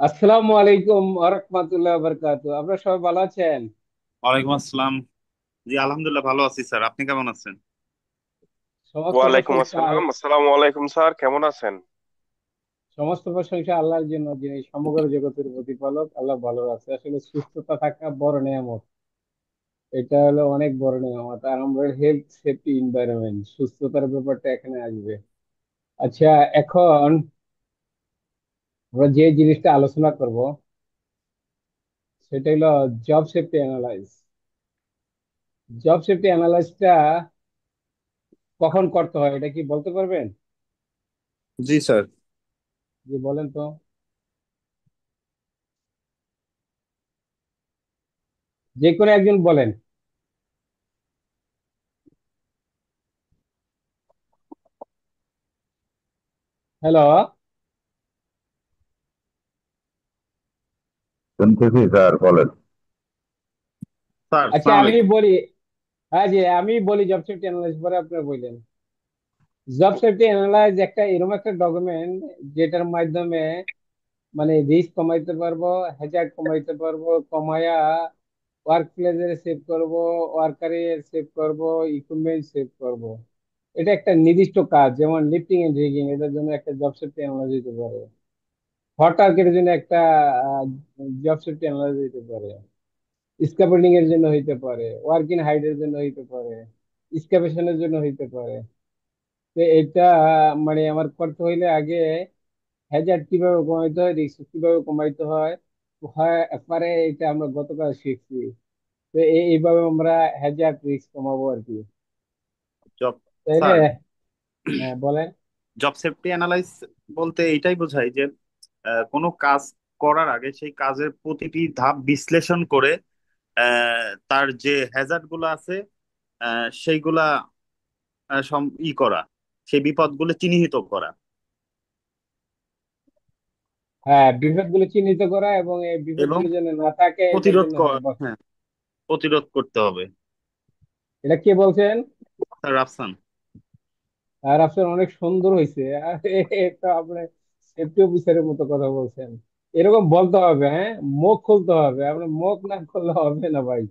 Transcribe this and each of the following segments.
আসসালামু আলাইকুম আরহামাতুল্লাহ বারকাতু। আপনারা সবাই ভালো আছেন? ওয়ালাইকুম আসসালাম। জি, আলহামদুলিল্লাহ ভালো আছি স্যার, আপনি কেমন আছেন? সমস্ত ওয়ালাইকুম প্রশংসা আসসালাম। আসসালামু আলাইকুম স্যার, কেমন আছেন? সমস্ত প্রশংসা আল্লাহর জন্য, যিনি সমগ্র জগতের প্রতিপালক। আল্লাহ ভালো আছে। আসলে সুস্থতা থাকা বড় নেয়ামত। এটা হলো অনেক বড় নেয়ামত। আর আমরা হেলথ, সেফটি, এনভায়রনমেন্ট, সুস্থতার ব্যাপারটা এখানে আসবে। আচ্ছা, এখন আমরা যে জিনিসটা আলোচনা করব সেটা হলো job safety analyze. Job safety অ্যানালাইজটা কখন করতে হয় এটা কি বলতে পারবেন? জি স্যার। যে বলেন তো। যে কোনো একজন বলেন। হ্যালো। শুনতেছি স্যার, বলেন। স্যার, আচ্ছা, আসসালামু আমি আলাইকুম। বলি। হ্যাঁ, জি, আমি বলি জব সেফটি অ্যানালাইজ পরে আপনারা বললেন। জব সেফটি অ্যানালাইজ একটা এরকম একটা ডকুমেন্ট যেটার মাধ্যমে মানে রিস্ক কমাইতে পারবো, হ্যাজার্ড কমাইতে পারবো, কমায়া ওয়ার্ক প্লেসে সেভ করব, ওয়ার্কারের সেভ করব, ইকুইপমেন্ট সেভ করব। এটা একটা নির্দিষ্ট কাজ, যেমন লিফটিং এন্ড রিগিং, এটার জন্য একটা জব সেফটি অ্যানালাইজ দিতে পারে। হটাকের জন্য একটা জব সেফটি অ্যানালাইজ দিতে পারে। স্ক্যাফোল্ডিং এর জন্য হইতে পারে, ওয়ার্কিং হাইটের জন্য হইতে পারে, স্ক্যাভেশনের জন্য হইতে পারে। তো এটা মানে আমার করতে হইলে আগে হ্যাজার্ড কিভাবে কমাইতে হয়, রিস্ক কিভাবে কমাইতে হয় হয় একবারে এটা আমরা গতকাল শিখছি। তো এইভাবে আমরা হ্যাজার্ড রিস্ক কমাবো আর কি। জব তাইলে স্যার, হ্যাঁ, বলেন। জব সেফটি অ্যানালাইজ বলতে এইটাই বোঝায় যে কোনো কাজ করার আগে সেই কাজের প্রতিটি ধাপ বিশ্লেষণ করে তার যে হ্যাজার্ড গুলো আছে সেইগুলা করা, সেই বিপদগুলো চিহ্নিত করা হ্যাঁ, বিপদগুলো চিহ্নিত করা এবং এই এবং বিপদগুলো যেন না থাকে এটার জন্য, হ্যাঁ বস। হ্যাঁ, প্রতিরোধ করতে হবে। এটা কে বলছেন? স্যার রাফসান। আর আপনার অনেক সুন্দর হয়েছে। আর এটা আপনি সেফটি অফিসারের মতো কথা বলছেন। এরকম বলতে হবে, হ্যাঁ। মুখ খুলতে হবে, আপনার মুখ না খুললে হবে না ভাই।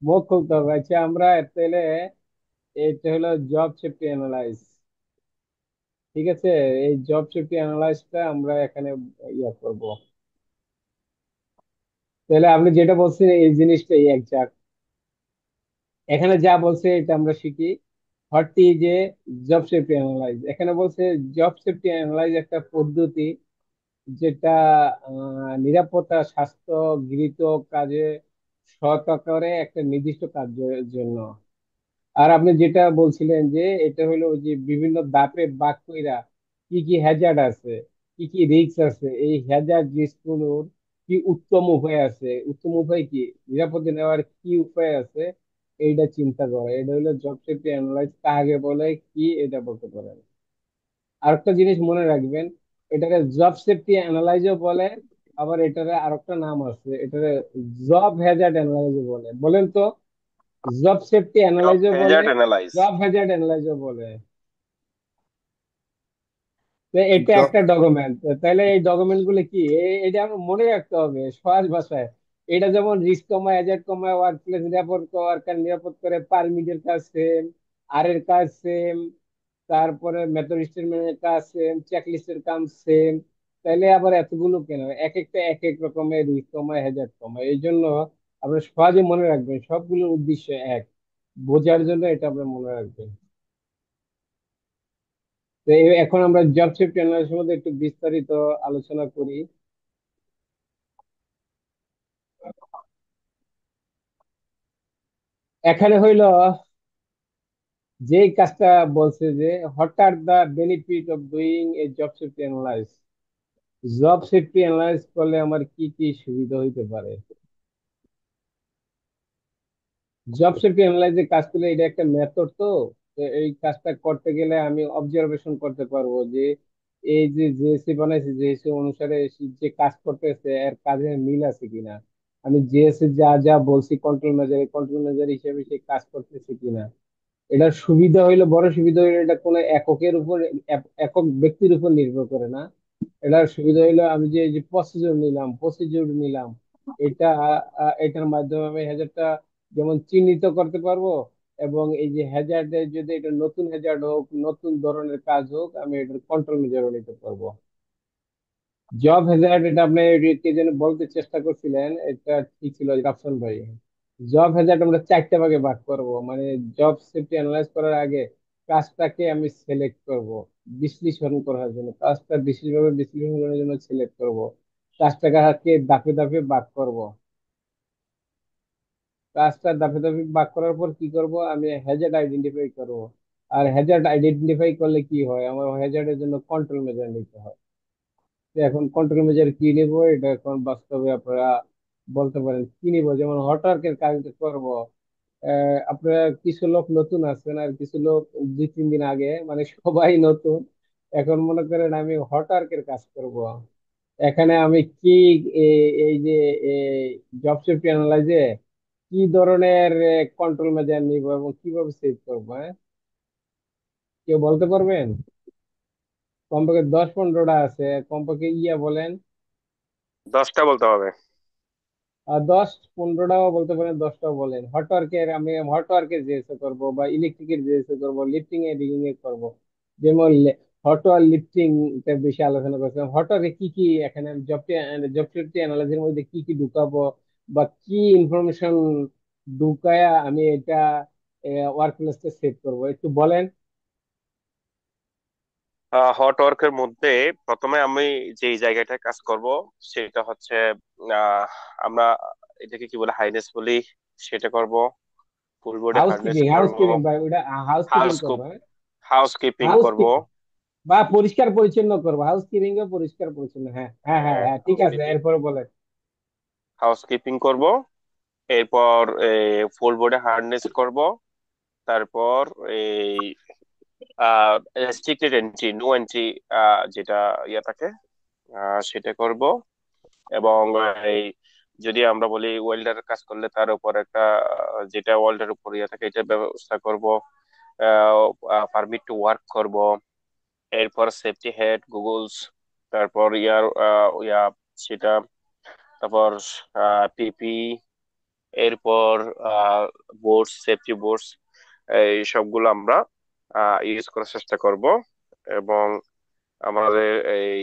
মুখ খুলতে হবে। আচ্ছা, আমরা তাহলে এটা হলো জব সেফটি অ্যানালাইজ। ঠিক আছে। এই জব সেফটি অ্যানালাইজটা আমরা এখানে ইয়া করব। তাহলে আপনি যেটা বলছেন এই জিনিসটাই একজাক্ট। এখানে যা বলছে এটা আমরা শিখি। হটটি যে জব সেফটি অ্যানালাইজ এখানে বলছে, জব সেফটি অ্যানালাইজ একটা পদ্ধতি যেটা নিরাপত্তা, স্বাস্থ্য গৃহীত কাজে সহায়তা করে একটা নির্দিষ্ট কাজের জন্য। আর আপনি যেটা বলছিলেন যে এটা হলো ওই যে বিভিন্ন ধাপে ভাগ কইরা কি কি হ্যাজার্ড আছে, কি কি রিস্ক আছে, এই হ্যাজার্ড রিস্ক গুলোর কি উত্তম উপায় আছে, উত্তম উপায় কি, নিরাপদে নেওয়ার কি উপায় আছে, এইটা চিন্তা করে। এটা হলো জব সেফটি অ্যানালাইজ কাকে বলে, কি এটা বলতে পারেন। আরেকটা জিনিস মনে রাখবেন, এটাকে জব সেফটি অ্যানালাইজও বলে। আবার এটারে আরেকটা নাম আছে, এটারে জব হ্যাজার্ড অ্যানালাইজও বলে। বলেন তো। জব সেফটি জব অ্যানালাইজও বলে, হ্যাজার্ড অ্যানালাইজ। জব হ্যাজার্ড অ্যানালাইজও বলে। তো এটা জব একটা ডকুমেন্ট। তাহলে এই ডকুমেন্ট গুলো কি, এটা আমরা মনে রাখতে হবে সহজ ভাষায়। এটা যেমন রিস্ক কমায়, হ্যাজার্ড কমায়, ওয়ার্ক প্লেস নিরাপদ, ওয়ার্কার নিরাপদ করে, পারমিটের কাজ সেম, আর এর কাজ সেম, তারপরে মেথড স্টেটমেন্টের কাজ সেম, চেকলিস্টের কাজ সেম। তাইলে আবার এতগুলো কেন? এক একটা এক এক রকমের রিস্ক কমায়, হ্যাজার্ড কমায়। এই জন্য আপনি সহজে মনে রাখবেন, সবগুলোর উদ্দেশ্য এক। বোঝার জন্য এটা আপনি মনে রাখবেন। তো এখন আমরা জব সেফটি অ্যানালাইসিস মধ্যে একটু বিস্তারিত আলোচনা করি। এখানে হইলো যে কাজটা বলছে যে what are the benefit of doing a job safety analyse. Job safety analyse করলে আমার কি কি সুবিধা হইতে পারে। জব সেফটি অ্যানালাইজে কাজ করলে এটা একটা মেথড তো। তো এই কাজটা করতে গেলে আমি অবজারভেশন করতে পারবো যে এই যে জেএসসি বানাইছে, জেএসসি অনুসারে যে কাজ করতেছে এর কাজের মিল আছে কিনা। আমি জেএসসি যা যা বলছি কন্ট্রোল মেজার, কন্ট্রোল মেজার হিসেবে সে কাজ করতেছে কিনা। এটার সুবিধা হইলো, বড় সুবিধা হইলো, এটা কোনো এককের উপর, একক ব্যক্তির উপর নির্ভর করে না। এটার সুবিধা হলো আমি যে এই যে প্রসিডিউর নিলাম এটা এটার মাধ্যমে আমি হ্যাজার্ডটা যেমন চিহ্নিত করতে পারবো, এবং এই যে হ্যাজার্ডে যদি এটা নতুন হ্যাজার্ড হোক, নতুন ধরনের কাজ হোক, আমি এটার কন্ট্রোল মেজারও নিতে পারবো। জব হ্যাজার্ড, এটা আপনি কে যেন বলতে চেষ্টা করছিলেন, এটা ঠিক ছিল রাফসান ভাই। জব হ্যাজার্ড আমরা চারটা ভাগে ভাগ করব, মানে জব সেফটি অ্যানালাইজ করার আগে কাজটাকে আমি সিলেক্ট করব, বিশ্লেষণ করার জন্য কাজটা বিশেষভাবে বিশ্লেষণ করার জন্য সিলেক্ট করব, কাজটাকে ধাপে ধাপে ভাগ করব। কাজটা ধাপে ধাপে ভাগ করার পর কি করব, আমি হ্যাজার্ড আইডেন্টিফাই করব। আর হ্যাজার্ড আইডেন্টিফাই করলে কি হয়, আমার হ্যাজার্ডের জন্য কন্ট্রোল মেজার নিতে হয়। তো এখন কন্ট্রোল মেজার কি নিব, এটা এখন বাস্তবে আপনারা বলতে পারেন কি নিব। যেমন হটওয়ার্কের কাজ করব, আপনারা কিছু লোক নতুন আছেন আর কিছু লোক 2-3 দিন আগে, মানে সবাই নতুন। এখন মনে করেন আমি হটওয়ার্কের কাজ করব। এখানে আমি কি এই যে জব সেফটি অ্যানালাইজে কি ধরনের কন্ট্রোল মেজার নিব এবং কিভাবে সেভ করবো, হ্যাঁ? কেউ বলতে পারবেন? কমপক্ষে 10-15টা আছে, কমপক্ষে ইয়া বলেন। 10টা বলতে হবে। 10-15টাও বলতে পারেন, 10টাও বলেন। হটওয়ার্কের আমি হটওয়ার্কের জিএসএ করব, বা ইলেকট্রিকের জিএসএ করব, লিফটিং এ রিগিং এ করব। যেমন হটওয়ার লিফটিং এর বেশি আলোচনা করছিলাম। হটওয়ার্কে কি কি এখানে জব সেফটি অ্যানালাইসিসের মধ্যে কি কি ঢুকাবো, বা কি ইনফরমেশন ঢুকায়া আমি এটা ওয়ার্ক প্লেসে সেভ করবো, একটু বলেন। হট ওয়ার্কের মধ্যে প্রথমে আমি যে জায়গাটায় কাজ করব সেটা হচ্ছে আহ, আমরা এটাকে কি বলে, হাইনেস বলি, সেটা করব। ফুল বডি হার্নেস হাউসকিপিং, করব। হাউসকিপিং ভাই, ওটা হাউসকিপিং হাউস করবো, হ্যাঁ? হাউস কিপিং করব। হাউসকিপিং বা পরিষ্কার পরিচ্ছন্ন করবো, হাউসকিপিং এ পরিষ্কার পরিচ্ছন্ন, হ্যাঁ হ্যাঁ হ্যাঁ হ্যাঁ, ঠিক হাউস আছে, কিপিং এরপরে বলেন। হাউস কিপিং করব। এরপর ফুল বডি হার্নেস করব। তারপর এই রেস্ট্রিক্টেড এন্ট্রি, নো এন্ট্রি, যেটা ইয়ে থাকে, সেটা করব। এবং এই যদি আমরা বলি ওয়েল্ডার কাজ করলে তার উপর একটা যেটা ওয়েল্ডার উপর ইয়ে থাকে এটা ব্যবস্থা করব। পারমিট টু ওয়ার্ক করব। এরপর সেফটি হেড গুগলস, তারপর ইয়া সেটা, তারপর পিপি, এরপর বোর্ডস, সেফটি বোর্ডস, এই সবগুলো আমরা ইউজ করার চেষ্টা করব। এবং আমাদের এই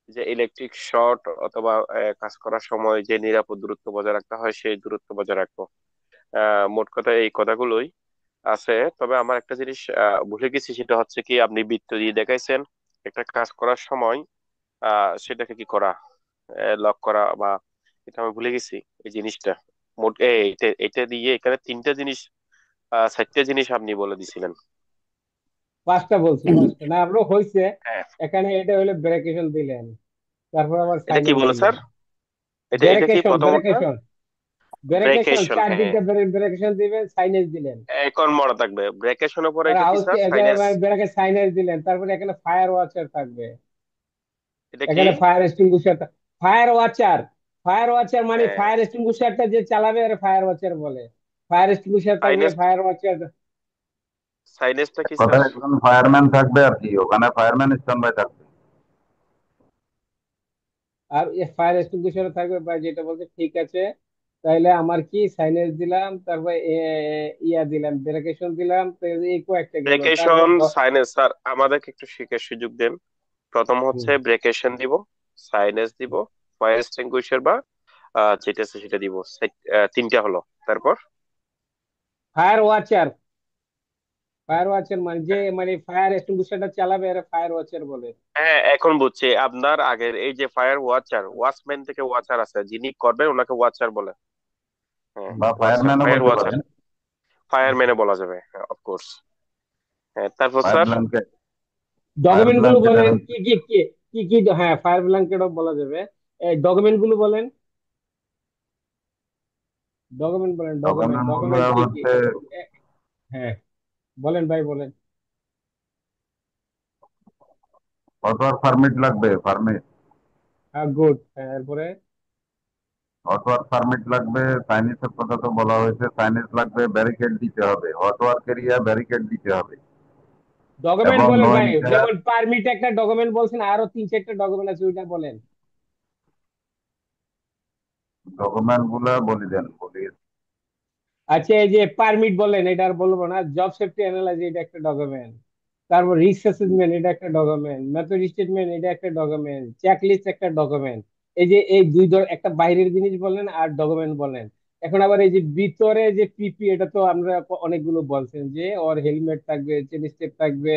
যে ইলেকট্রিক শর্ট অথবা কাজ করার সময় যে নিরাপদ দূরত্ব বজায় রাখতে হয় সেই দূরত্ব বজায় রাখবো। মোট কথা এই কথাগুলোই আছে। তবে আমার একটা জিনিস ভুলে গেছি, সেটা হচ্ছে কি আপনি বৃত্ত দিয়ে দেখাইছেন একটা কাজ করার সময় সেটাকে কি করা, লক করা, বা এটা আমি ভুলে গেছি এই জিনিসটা। মোট এটা এটা দিয়ে এখানে তিনটা জিনিস, 4টে জিনিস আপনি বলে দিছিলেন। পাঁচটা বলছি, পাঁচটা না আপনার হয়েছে। হ্যাঁ, এখানে এটা হলে ব্রেকেশন দিলেন, তারপর আবার এটা কি সাইলেন্স বলে স্যার? দিলেন। এটা কি ব্রেকেশন, প্রথমটা? ব্রেকেশন, ব্রেকেশন, ব্রেকেশন, হ্যাঁ। চারদিকটা ব্রেকেশন দিবেন, সাইনেজ দিলেন। এখন মনে থাকবে ব্রেকেশনের পরে আর এটা কি হাউস স্যার? সাইনাস। ব্রেকে সাইনেজ দিলেন, তারপরে এখানে ফায়ার ওয়াচার থাকবে। এটা কি? এখানে fire extinguisher, fire watcher, fire watcher মানে হ্যাঁ, ফায়ার এক্সটিংগুইশারটা যে চালাবে আর ফায়ার ওয়াচার বলে। ফায়ার এক্সটিংগুইশার থাকবে, সাইনাস। Fire watcher. সাইনাসটা কি স্যার? কথায় একজন ফায়ারম্যান থাকবে আর কি, ওখানে ফায়ারম্যান স্ট্যান্ড বাই থাকবে। আর ফায়ার এক্সটিংগুইশার থাকবে, বা যেটা বলছে ঠিক আছে। তাইলে আমার কি সাইনেজ দিলাম, তারপর ইয়া দিলাম, ব্রেকেশন দিলাম, তো এই কয়েকটা গেল, তারপর ব্রেকেশন, সাইনাস স্যার আমাদেরকে একটু শিখার সুযোগ দেন। প্রথম হচ্ছে হুম, ব্রেকেশন দিব, সাইনাস দিব, ফায়ার এক্সটিংগুইশার বা যেটা আছে সেটা দিব। তিনটা হলো। তারপর ফায়ার ওয়াচার, ফায়ার ওয়াচার মানে যে মানে ফায়ার এক্সটিংগুইশারটা চালাবে আর ফায়ার ওয়াচার বলে। হ্যাঁ, এখন বুঝছি আপনার আগের এই যে ফায়ার ওয়াচার, ওয়াচম্যান থেকে ওয়াচার আছে, যিনি করবেন ওনাকে ওয়াচার বলে। হ্যাঁ, বা ওয়াচার, ফায়ারম্যানও ফায়ার বলতে ওয়াচার, পারেন। ফায়ারম্যানে বলা যাবে, হ্যাঁ অফকোর্স। হ্যাঁ, তারপর fire sir? Blanket, fire document গুলো ব্ল্যাঙ্কেট বলেন, আরো কি কি কি কি কি হ্যাঁ, ফায়ার ব্ল্যাঙ্কেটও বলা যাবে। ডকুমেন্ট গুলো বলেন, ডকুমেন্ট বলেন, ডকুমেন্ট, ডকুমেন্ট গুলো ডকুমেন্ট কি কি? হচ্ছে এ, হ্যাঁ, বলেন ভাই বলেন। অটোয়ার পারমিট লাগবে, পারমিট, হ্যাঁ, গুড, হ্যাঁ, এরপরে অটোয়ার পারমিট লাগবে। সাইনিসের কথা তো বলা হয়েছে, সাইনিস লাগবে, ব্যারিকেড দিতে হবে, অটোয়ার এরিয়া ব্যারিকেড দিতে হবে। ডকুমেন্ট এবং বলেন নো ভাই, এন্টার। যেমন পারমিট একটা ডকুমেন্ট বলছেন, আরো 3-4টা ডকুমেন্ট আছে, ওইটা বলেন। ডকুমেন্ট গুলা বলি দেন, বলি। আচ্ছা, এই যে পারমিট বললেন, এটা আর বলবো না। জব সেফটি অ্যানালাইজ, এটা একটা ডকুমেন্ট। তারপর রিস্ক অ্যাসেসমেন্ট, এটা একটা ডকুমেন্ট। মেথড স্টেটমেন্ট, এটা একটা ডকুমেন্ট। চেকলিস্ট একটা ডকুমেন্ট। এই যে এই দুই একটা বাইরের জিনিস বললেন আর ডকুমেন্ট বললেন। এখন আবার এই যে ভিতরে যে পিপি, এটা তো আমরা অনেকগুলো বলছেন যে ওর হেলমেট থাকবে, চেন স্টেপ থাকবে,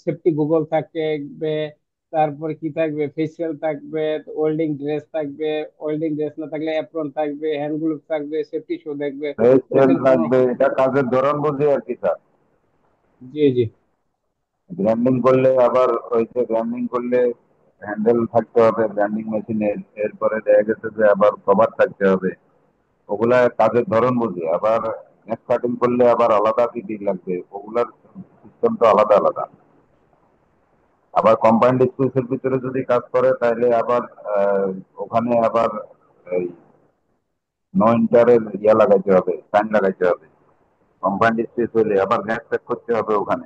সেফটি গুগল থাকবে, তারপরে কি থাকবে, ফেসিয়াল থাকবে, ওয়েল্ডিং ড্রেস থাকবে, ওয়েল্ডিং ড্রেস না থাকলে অ্যাপ্রন থাকবে, হ্যান্ড গ্লোভ থাকবে, সেফটি শু থাকবে। ফেসিয়াল দেখেন কোনো। লাগবে, এটা কাজের ধরন বুঝি আর কি স্যার। জি জি। গ্রাইন্ডিং করলে আবার ওই যে গ্রাইন্ডিং করলে হ্যান্ডেল থাকতে হবে গ্রাইন্ডিং মেশিনের, এরপরে দেখা গেছে যে আবার কভার থাকতে হবে। ওগুলা কাজের ধরন বুঝি। আবার নেক কাটিং করলে আবার আলাদা কি দিক লাগবে, ওগুলার সিস্টেম তো আলাদা আলাদা। আবার কম্বাইন্ড স্পেসের ভিতরে যদি কাজ করে তাহলে আবার আহ, ওখানে আবার এই নো ইন্টারের ইয়া লাগাইতে হবে, সাইন লাগাইতে হবে। কম্বাইন্ড স্পেস হলে আবার গ্যাস চেক করতে হবে ওখানে।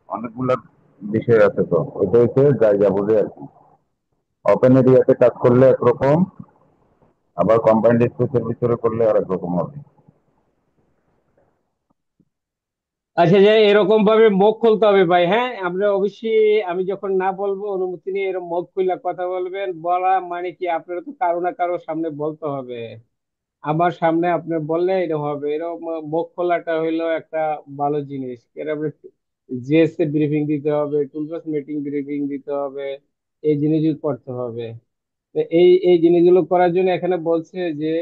অনেকগুলো বিষয় আছে, তো ওইটা হচ্ছে জায়গা বুঝে আর কি। ওপেন এরিয়াতে কাজ করলে একরকম, আবার কম্বাইন্ড স্পেসের ভিতরে করলে আরেক রকম হবে। আচ্ছা, যে এরকম ভাবে মুখ খুলতে হবে ভাই, হ্যাঁ আমরা অবশ্যই, আমি যখন না বলবো অনুমতি নিয়ে এরকম মুখ খুলে কথা বলবেন। বলা মানে কি, আপনারা তো কারো না কারো সামনে বলতে হবে। আমার সামনে আপনি বললে এরকম হবে। এরকম মুখ খোলাটা হইলো একটা ভালো জিনিস। এরকম জিএসএ ব্রিফিং দিতে হবে, টুলবাস মিটিং ব্রিফিং দিতে হবে, এই জিনিসগুলো করতে হবে। তো এই জিনিসগুলো করার জন্য এখানে বলছে যে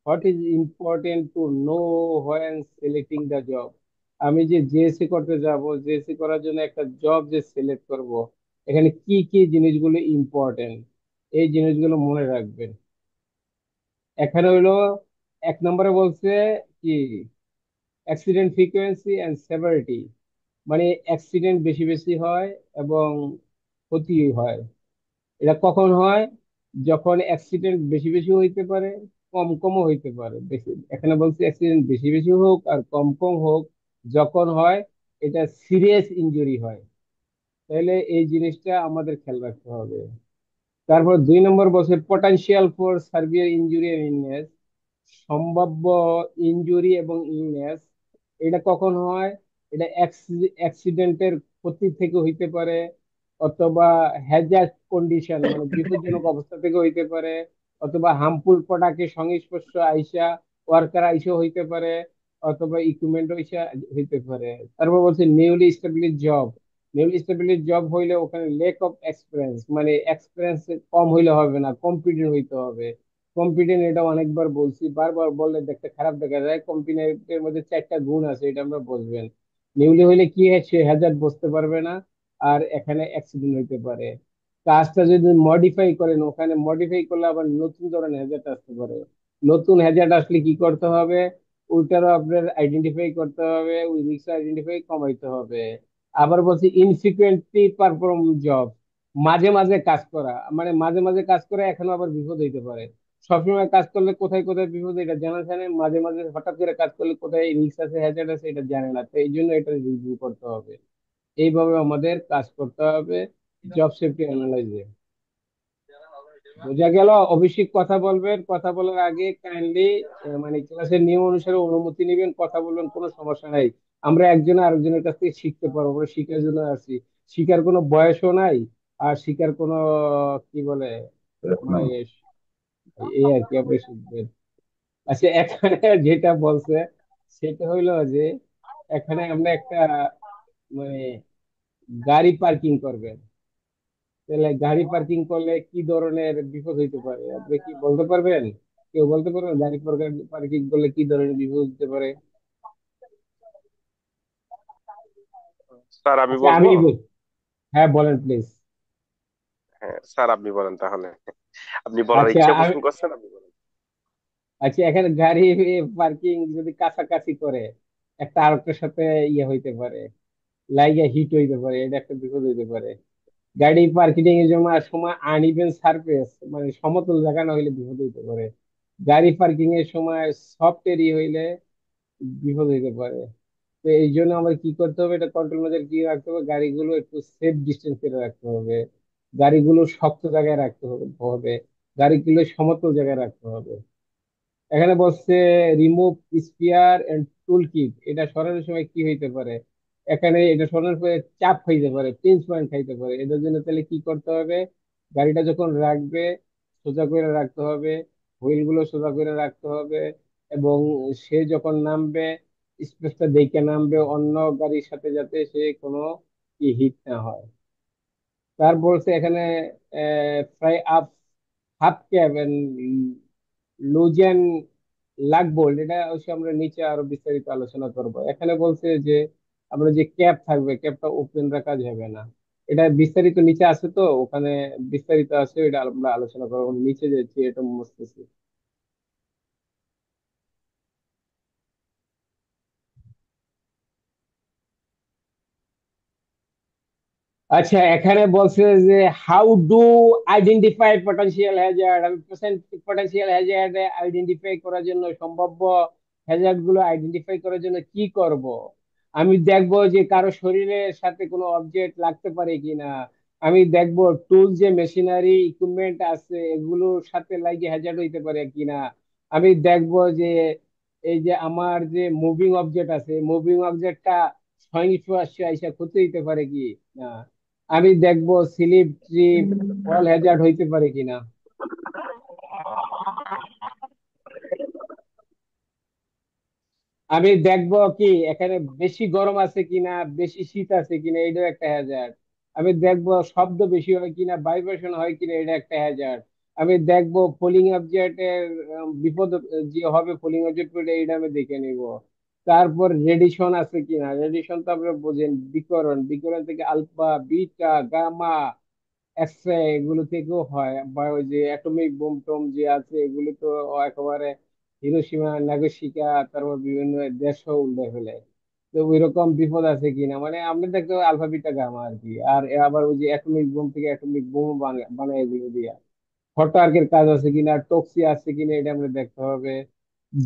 what is important to know when selecting the job. আমি যে জেএসসি করতে যাব, জেএসসি করার জন্য একটা জব যে সিলেক্ট করব, এখানে কি কি জিনিসগুলো ইম্পর্টেন্ট, এই জিনিসগুলো মনে রাখবেন। এখানে হইলো 1 নম্বরে বলছে কি, অ্যাক্সিডেন্ট ফ্রিকোয়েন্সি অ্যান্ড সেভারিটি, মানে অ্যাক্সিডেন্ট বেশি বেশি হয় এবং ক্ষতি হয়। এটা কখন হয়? যখন অ্যাক্সিডেন্ট বেশি বেশি হইতে পারে, কম কমও হইতে পারে। বেশি, এখানে বলছে অ্যাক্সিডেন্ট বেশি বেশি হোক আর কম কম হোক, যখন হয় এটা সিরিয়াস ইনজুরি হয়, তাহলে এই জিনিসটা আমাদের খেয়াল রাখতে হবে। তারপর 2 নম্বর বলছে potential for severe injury and illness, সম্ভাব্য ইনজুরি এবং ইলনেস। এটা কখন হয়? এটা অ্যাক্সিডেন্টের ক্ষতি থেকে হইতে পারে, অথবা হ্যাজার্ড কন্ডিশন মানে বিপজ্জনক অবস্থা থেকে হইতে পারে, অথবা হার্মফুল প্রোডাক্টের সংস্পর্শ আইসা, ওয়ার্কার আইসা হইতে পারে, অথবা ইকুইপমেন্ট আইসা হইতে পারে। তারপর বলছে newly establish job. Newly establish job হইলে ওখানে লেক অফ এক্সপিরিয়েন্স, মানে এক্সপিরিয়েন্স কম হইলে হবে না, কম্পিটেন্ট হইতে হবে। কম্পিটেন্ট, এটা অনেকবার বলছি, বারবার বললে দেখতে খারাপ দেখা যায়। কম্পিটেন্টের মধ্যে 4টা গুণ আছে, এটা আমরা বুঝবেন। নিউলি হইলে কি হয়, সে হ্যাজার্ড বুঝতে পারবে না, আর এখানে অ্যাক্সিডেন্ট হইতে পারে। কাজটা যদি মডিফাই করেন, ওখানে মডিফাই করলে আবার নতুন ধরনের হ্যাজার্ড আসতে পারে। নতুন হ্যাজার্ড আসলে কি করতে হবে? ওইটারও আপনার আইডেন্টিফাই করতে হবে, ওই রিস্ক আইডেন্টিফাই কমাইতে হবে। আবার বলছি ইনফ্রিকুয়েন্টলি পারফর্ম জব, মাঝে মাঝে কাজ করা, মানে মাঝে মাঝে কাজ করে এখনো আবার বিপদ হইতে পারে। সবসময় কাজ করলে কোথায় কোথায় বিপদ এটা জানা থাকে না। মাঝে মাঝে হঠাৎ করে কাজ করলে কোথায় রিস্ক আছে, হ্যাজার্ড আছে, এটা জানে না। তো এই জন্য এটা রিভিউ করতে হবে। এইভাবে আমাদের কাজ করতে হবে জব সেফটি অ্যানালাইজে। বোঝা গেল? অবশ্যই কথা বলবেন। কথা বলার আগে কাইন্ডলি মানে ক্লাসের নিয়ম অনুসারে অনুমতি নেবেন, কথা বলবেন, কোনো সমস্যা নাই। আমরা একজন আরেকজনের কাছ থেকে শিখতে পারবো, আমরা শিখার জন্য আছি। শিখার কোনো বয়সও নাই, আর শিখার কোনো কি বলে, মানে এই আর কি, আপনি শিখবেন। আচ্ছা, এখানে যেটা বলছে সেটা হইলো যে এখানে আমরা একটা মানে গাড়ি পার্কিং করবেন, তাহলে গাড়ি পার্কিং করলে কি ধরনের বিপদ হইতে পারে আপনি কি বলতে পারবেন? কেউ বলতে পারবেন গাড়ি পার্কিং করলে কি ধরনের বিপদ হতে পারে? স্যার আমি আচ্ছা বলবো। আমি হ্যাঁ বলেন প্লিজ। হ্যাঁ স্যার, আপনি বলেন তাহলে। আপনি বলার আচ্ছা ইচ্ছা আমি, পোষণ করছেন, আপনি বলেন। আচ্ছা এখানে গাড়ি পার্কিং যদি কাছাকাছি করে, একটা আরেকটার সাথে ইয়ে হইতে পারে, লাইগা হিট হইতে পারে, এটা একটা বিপদ হইতে পারে। গাড়ি পার্কিং এর সময় সময় আনইভেন সারফেস, মানে সমতল জায়গা না হইলে বিপদ হইতে পারে। গাড়ি পার্কিং এর সময় সফট এরিয়া হইলে বিপদ হইতে পারে। তো এই জন্য আমার কি করতে হবে, এটা কন্ট্রোল মেজার কি রাখতে হবে, গাড়িগুলো একটু সেফ ডিস্টেন্সে রাখতে হবে, গাড়িগুলো শক্ত জায়গায় রাখতে হবে, গাড়িগুলো সমতল জায়গায় রাখতে হবে। এখানে বলছে remove spear and tool kit, এটা সরানোর সময় কি হইতে পারে, এখানে এটা সরানোর পরে চাপ হইতে পারে, পিঞ্চ পয়েন্ট খাইতে পারে। এটার জন্য তাহলে কি করতে হবে, গাড়িটা যখন রাখবে সোজা করে রাখতে হবে, হুইল গুলো সোজা করে রাখতে হবে, এবং সে যখন নামবে স্পেসটা দেখে নামবে, অন্য গাড়ির সাথে যাতে সে কোনো কি হিট না হয়। তার বলছে এখানে fry up half cab loosen লাগ বোল্ট, এটা অবশ্য আমরা নিচে আরো বিস্তারিত আলোচনা করব। এখানে বলছে যে আমরা যে ক্যাপ থাকবে ক্যাপটা ওপেন রাখা যাবে না, এটা বিস্তারিত নিচে আছে, তো ওখানে বিস্তারিত আছে, এটা আমরা আলোচনা করবো। নিচে যাচ্ছি, এটা মুছতেছি। আচ্ছা, এখানে বলছে যে how do identify potential Hazard, আমি পটেনশিয়াল হ্যাজার্ড আইডেন্টিফাই করার জন্য, সম্ভাব্য হ্যাজার্ড গুলো আইডেন্টিফাই করার জন্য কি করব। আমি দেখবো যে কারো শরীরের সাথে কোনো অবজেক্ট লাগতে পারে কিনা, আমি দেখবো টুল যে মেশিনারি ইকুইপমেন্ট আছে এগুলোর সাথে লাগে হ্যাজার্ড হইতে পারে কিনা, আমি দেখবো যে এই যে আমার যে মুভিং অবজেক্ট আছে মুভিং অবজেক্টটা সহিংস আইসা ক্ষতি হইতে পারে কি না, আমি দেখবো স্লিপ ট্রিপ ফল হ্যাজার্ড হইতে পারে কিনা, আমি দেখবো কি এখানে বেশি গরম আছে কিনা, বেশি শীত আছে কিনা, এটাও একটা হ্যাজার্ড। আমি দেখবো শব্দ বেশি হয় কিনা, ভাইব্রেশন হয় কিনা, এটা একটা হ্যাজার্ড। আমি দেখবো ফলিং অবজেক্টের বিপদ যে হবে, ফলিং অবজেক্ট এটা আমি দেখে নিব। তারপর রেডিয়েশন আছে কিনা, রেডিয়েশন তো আমরা বোঝেন বিকিরণ, বিকিরণ থেকে আলফা বিটা গামা এক্সরে এগুলো থেকেও হয়, বা ওই যে অ্যাটমিক বোম টোম যে আছে এগুলো তো একেবারে হিরোশিমা নাগাসাকি, তারপর বিভিন্ন দেশও উল্টে ফেলে। তো ওই রকম বিপদ আছে কিনা, মানে আমরা দেখতে আলফা বিটা গামা আর কি। আর আবার ওই যে অ্যাটমিক বোম থেকে অ্যাটমিক বোম বানায় এগুলো দিয়া হটআর্কের কাজ আছে কিনা, টক্সি আছে কিনা, এটা আমরা দেখতে হবে।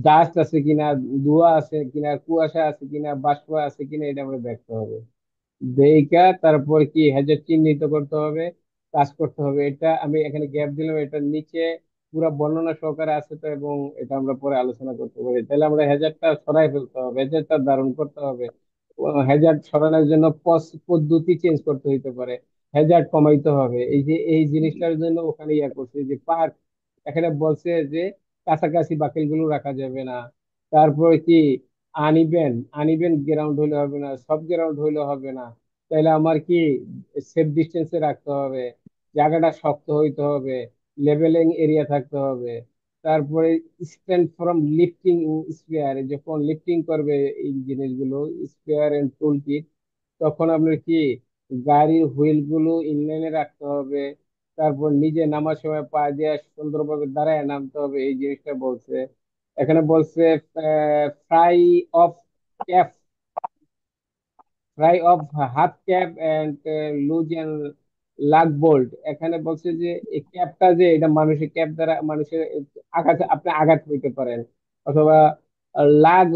ডাস্ট আছে কিনা, ধোঁয়া আছে কিনা, কুয়াশা আছে কিনা, বাষ্প আছে কিনা, এটা আমরা দেখতে হবে। দেইকা তারপর কি হ্যাজার চিহ্নিত করতে হবে, কাজ করতে হবে। এটা আমি এখানে গ্যাপ দিলাম, এটার নিচে পুরো বর্ণনা সহকারে আছে তো, এবং এটা আমরা পরে আলোচনা করতে পারি। তাহলে আমরা হ্যাজারটা সরাই ফেলতে হবে, হ্যাজারটা ধারণ করতে হবে। হ্যাজার্ড সরানোর জন্য পদ্ধতি চেঞ্জ করতে হইতে পারে, হ্যাজার্ড কমাইতে হবে। এই যে এই জিনিসটার জন্য ওখানে ইয়া করছে যে পার্ক, এখানে বলছে যে কাছাকাছি বাকিল গুলো রাখা যাবে না। তারপরে কি আনইভেন, আনইভেন গ্রাউন্ড হইলে হবে না, সব গ্রাউন্ড হইলে হবে না। তাইলে আমার কি সেফ ডিস্টেন্সে রাখতে হবে, জায়গাটা শক্ত হইতে হবে, লেভেলিং এরিয়া থাকতে হবে। তারপরে স্ট্যান্ড ফ্রম লিফটিং স্পেয়ার, যখন লিফটিং করবে এই জিনিসগুলো স্পেয়ার এন্ড টুল কিট, তখন আপনার কি গাড়ির হুইল গুলো ইনলাইনে রাখতে হবে। তারপর নিজে নামার সময় পা দিয়ে সুন্দরভাবে দাঁড়ায় নামতে হবে, এই জিনিসটা বলছে। এখানে বলছে fry off cap, fry off half cap and loose and lug bolt. এখানে বলছে যে এই ক্যাপটা যে এটা মানুষের ক্যাপ দ্বারা মানুষের আঘাত, আপনি আঘাত হইতে পারেন, অথবা লাগ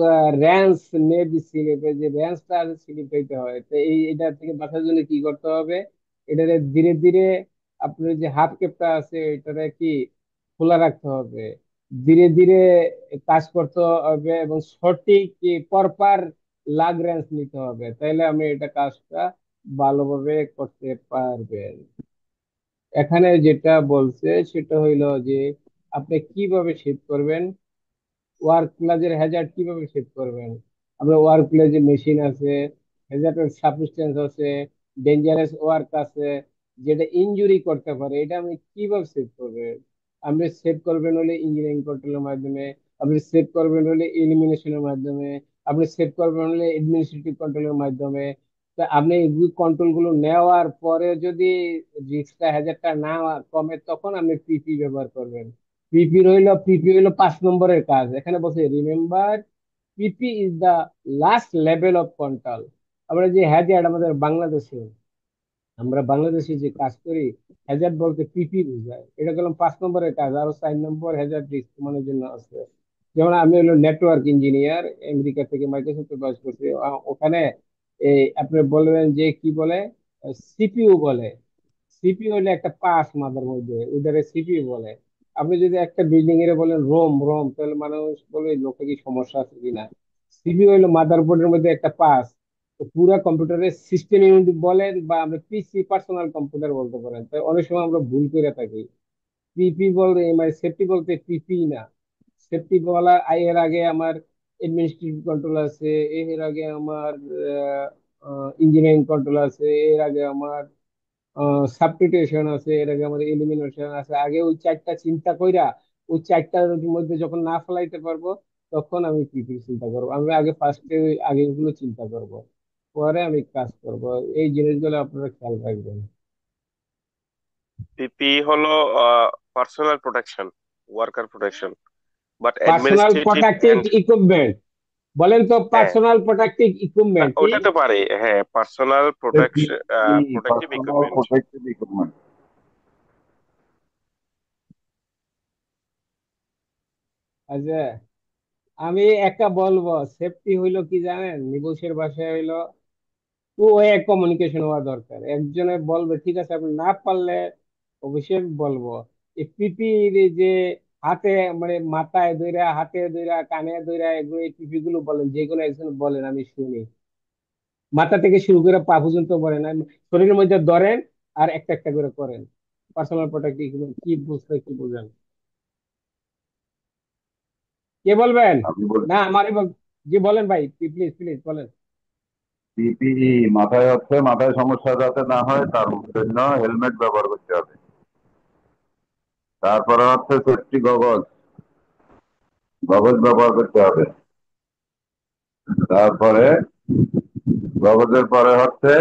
র্যান্স মে বি স্লিপ, যে র্যান্সটা আছে স্লিপ হইতে হয়। তো এই এটা থেকে বাঁচার জন্য কি করতে হবে, এটারে ধীরে ধীরে আপনার যে হাফ ক্যাপটা আছে এটারে কি খোলা রাখতে হবে, ধীরে ধীরে কাজ করতে হবে, এবং সঠিক পরপার লাগ রেঞ্জ নিতে হবে, তাইলে আমি এটা কাজটা ভালোভাবে করতে পারবেন। এখানে যেটা বলছে সেটা হইলো যে আপনি কিভাবে সেট করবেন, ওয়ার্ক প্লেসের হ্যাজার্ড কিভাবে সেট করবেন। আমরা ওয়ার্ক প্লেসে মেশিন আছে, হ্যাজার্ড সাবস্টেন্স আছে, ডেঞ্জারাস ওয়ার্ক আছে, যেটা ইনজুরি করতে পারে, এটা আপনি কিভাবে সেট করবেন। আপনি সেট করবেন হলে ইঞ্জিনিয়ারিং কন্ট্রোলের মাধ্যমে, আপনি সেট করবেন হলে এলিমিনেশনের মাধ্যমে, আপনি সেট করবেন হলে অ্যাডমিনিস্ট্রেটিভ কন্ট্রোলের মাধ্যমে। তা আপনি এই কন্ট্রোল গুলো নেওয়ার পরে যদি রিস্কটা হ্যাজার্ডটা না কমে, তখন আপনি পিপি ব্যবহার করবেন। পিপি হইলো 5 নম্বরের কাজ। এখানে বলছে remember PP is the last level of control. আমরা যে হ্যাজার্ড আমাদের বাংলাদেশে, আমরা বাংলাদেশে যে কাজ করি, হ্যাজার্ড বলতে পিপি বোঝায়, এটা করলাম 5 নম্বরের কাজ, আরো 4 নম্বর হ্যাজার্ড রিস্ক কমানোর জন্য আছে। যেমন আমি হলো নেটওয়ার্ক ইঞ্জিনিয়ার, আমেরিকা থেকে মাইক্রোসফটে কাজ করছি। ওখানে এই আপনি বলবেন যে কি বলে, সিপিইউ বলে। সিপিইউ হলো একটা পাস মাথার মধ্যে, ওদের সিপিইউ বলে। আপনি যদি একটা বিল্ডিং এর বলেন রোম রোম, তাহলে মানুষ বলবে এই লোকটা কি সমস্যা আছে কিনা। সিপিইউ হলো মাদারবোর্ডের মধ্যে একটা পাস। তো পুরো কম্পিউটারের সিস্টেম ইউনিট বলেন বা আমরা পিসি পার্সোনাল কম্পিউটার বলতে পারেন, তাই অনেক সময় আমরা ভুল করে থাকি। পিপি বলতে মানে সেফটি বলতে পিপি না। সেফটি বলা এর আগে আমার অ্যাডমিনিস্ট্রেটিভ কন্ট্রোল আছে, এর আগে আমার ইঞ্জিনিয়ারিং কন্ট্রোল আছে, এর আগে আমার সাবস্টিটিউশন আছে, এর আগে আমার এলিমিনেশন আছে। আগে ওই চারটা চিন্তা কইরা ওই চারটার মধ্যে যখন না ফেলাইতে পারবো, তখন আমি পিপি চিন্তা করবো। আমি আগে ফার্স্টে আগে গুলো চিন্তা করব, পরে আমি কাজ করব। এই জিনিসগুলো আপনারা খেয়াল রাখবেন। পিপি হলো personal protection, worker protection, but personal administrative protective and, equipment বলেন তো, হ্যাঁ পার্সোনাল প্রোটেক্টিভ ইকুইপমেন্ট কি? ওটা তো পারে, হ্যাঁ personal protection, protective personal equipment. Protective equipment. আচ্ছা, আমি একটা বলবো, সেফটি হইলো কি জানেন, নিবসের ভাষায় হইলো টু ওয়ে কমিউনিকেশন হওয়া দরকার। একজনে বলবে ঠিক আছে, আপনি না পারলে অবশ্যই আমি বলবো। এই পিপির যে হাতে মানে মাথায় ধইরা, হাতে ধইরা, কানে ধইরা, এগুলো এই পিপি গুলো বলেন, যেগুলো একজন বলেন আমি শুনি, মাথা থেকে শুরু করে পা পর্যন্ত বলেন, আর শরীরের মধ্যে ধরেন আর একটা একটা করে করেন। পার্সোনাল প্রোটেক্টিভ কি বুঝতে কি বুঝেন, কে বলবেন? আমি না বলছি আমারই জি বলেন ভাই, প্লিজ প্লিজ বলেন। পিপিই মাথায় হচ্ছে, মাথায় সমস্যা যাতে না হয় তার জন্য হেলমেট ব্যবহার করতে হবে। তারপরে হচ্ছে সেফটি গগলস, গগলস ব্যবহার করতে হবে। তারপরে গগলসের পরে হচ্ছে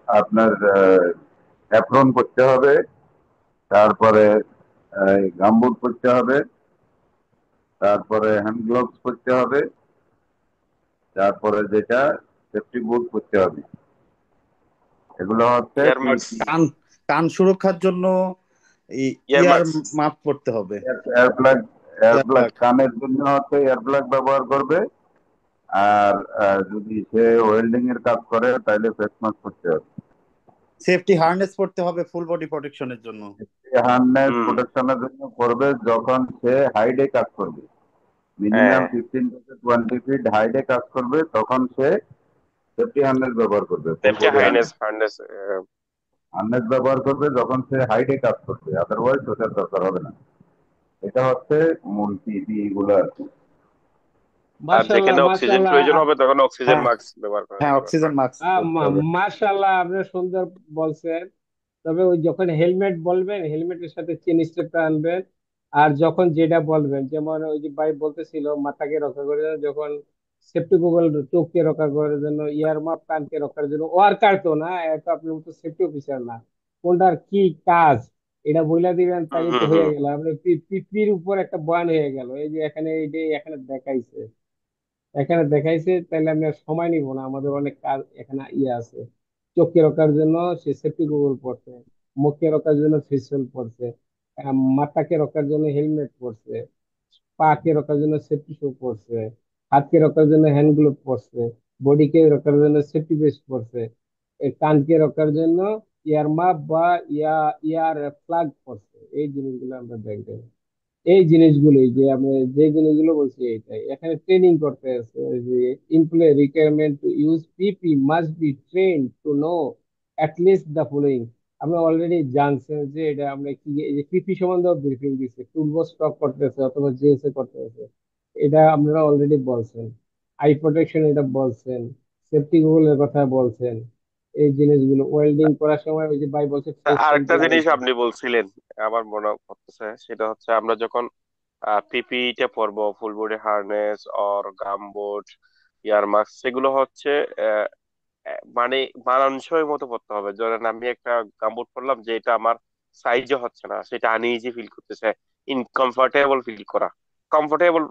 আপনার অ্যাপ্রন করতে হবে। তারপরে গামবুট পরতে হবে। তারপরে হ্যান্ড গ্লোভস পরতে হবে। তারপরে যেটা সেফটি বুট পরতে হবে। এগুলো হচ্ছে এয়ার মাস্ক, কান কান সুরক্ষার জন্য এয়ার ইয়ার মাস্ক। মাফ পড়তে হবে। Air plug. এয়ার ইয়ার প্লাগ প্লাগ। কানের জন্য হচ্ছে এয়ার প্লাগ ব্যবহার করবে। আর যদি সে ওয়েল্ডিং এর কাজ করে তাহলে ফেস মাস্ক পরতে হবে। সেফটি হার্নেস পড়তে হবে ফুল বডি প্রোটেকশনের জন্য। হার্নেস হুম। প্রোটেকশনের জন্য করবে যখন সে হাইডে কাজ করবে। মিনিমাম হ্যাঁ, 15 থেকে 20 ফিট হাইডে কাজ করবে, তখন সে সেফটি হার্নেস ব্যবহার করবে, ফুল safety body highness harness. Harness. Harness ব্যবহার করবে যখন সে হাইডে কাজ করবে, আদারওয়াইজ ওটার দরকার হবে না। এটা হচ্ছে মূল পিপি গুলো আর কি। আর মাশাল্লাহ যেখানে অক্সিজেন মাশাল্লাহ। প্রয়োজন হবে তখন অক্সিজেন হ্যাঁ, মাস্ক ব্যবহার করা হ্যাঁ, দরকার। অক্সিজেন মাস্ক পড়তে হবে। মাশাল্লাহ, আপনি সুন্দর বলছেন। তবে ওই যখন হেলমেট বলবেন, হেলমেটের সাথে চেন স্ট্রাপটা আনবেন। আর যখন যেটা বলবেন, যেমন ওই যে ভাই বলতেছিল মাথাকে রক্ষা করে দেওয়ার, যখন সেফটি গুগল চোখকে রক্ষা করার জন্য, ইয়ার মাপ কানকে রক্ষার জন্য, ওয়ার্কার তো না, এটা আপনার মতো সেফটি অফিসার না, কোনটার কি কাজ এটা বইলা দিবেন, হুম তাইলে তো হুম হয়ে হুম। গেল। আপনি পিপির উপর একটা বয়ান হয়ে গেল। এই যে এখানে এই যে এখানে দেখাইছে, এখানে দেখাইছে, তাহলে আমি আর সময় নিব না, আমাদের অনেক কাজ এখানে ইয়ে আছে। চোখকে রক্ষার জন্য সে সেফটি গুগল পড়ছে, মুখকে রক্ষার জন্য ফেসিয়াল পড়ছে, মাথাকে রক্ষার জন্য হেলমেট পড়ছে, পাকে রক্ষার জন্য সেফটি শু পড়ছে, হাতকে রক্ষার জন্য হ্যান্ড গ্লোভ পড়ছে, বডিকে রক্ষার জন্য সেফটি ভেস্ট পড়ছে, কানকে রক্ষার জন্য ইয়ার মাপ বা ইয়ার প্লাগ পড়ছে। এই জিনিসগুলো আমরা দেখবেন। এই জিনিসগুলোই যে আমি যে জিনিসগুলো বলছি এটাই এখানে ট্রেনিং করতে আছে, যে employee requirement to use PP must be train to know at least the following. আমরা অলরেডি জানছেন যে এটা আমরা কি, এই যে পিপি সম্বন্ধে ব্রিফিং দিচ্ছে, টুলবক্স স্টক করতেছে অথবা জিএসএ করতেছে, এটা আপনারা অলরেডি বলছেন। আই প্রোটেকশন এটা বলছেন, সেফটি গুগলের কথা বলছেন। এই জিনিসগুলো ওয়েল্ডিং করার সময় ওই যে ভাই বলছে ফেস আরেকটা জিনিস স্যানিটাইজার। আপনি বলছিলেন, আমার মনে পড়তেছে, সেটা হচ্ছে আমরা যখন পিপিইটা পরবো, full body harness or gum boot, ear mask, সেগুলো হচ্ছে আহ, মানে মানানসই মতো পড়তে হবে। ধরেন আমি একটা গামবুট পরলাম যে এটা আমার সাইজে হচ্ছে না, সেটা আনইজি ফিল করতেছে, ইনকমফোর্টেবল ফিল করা, কমফোর্টেবল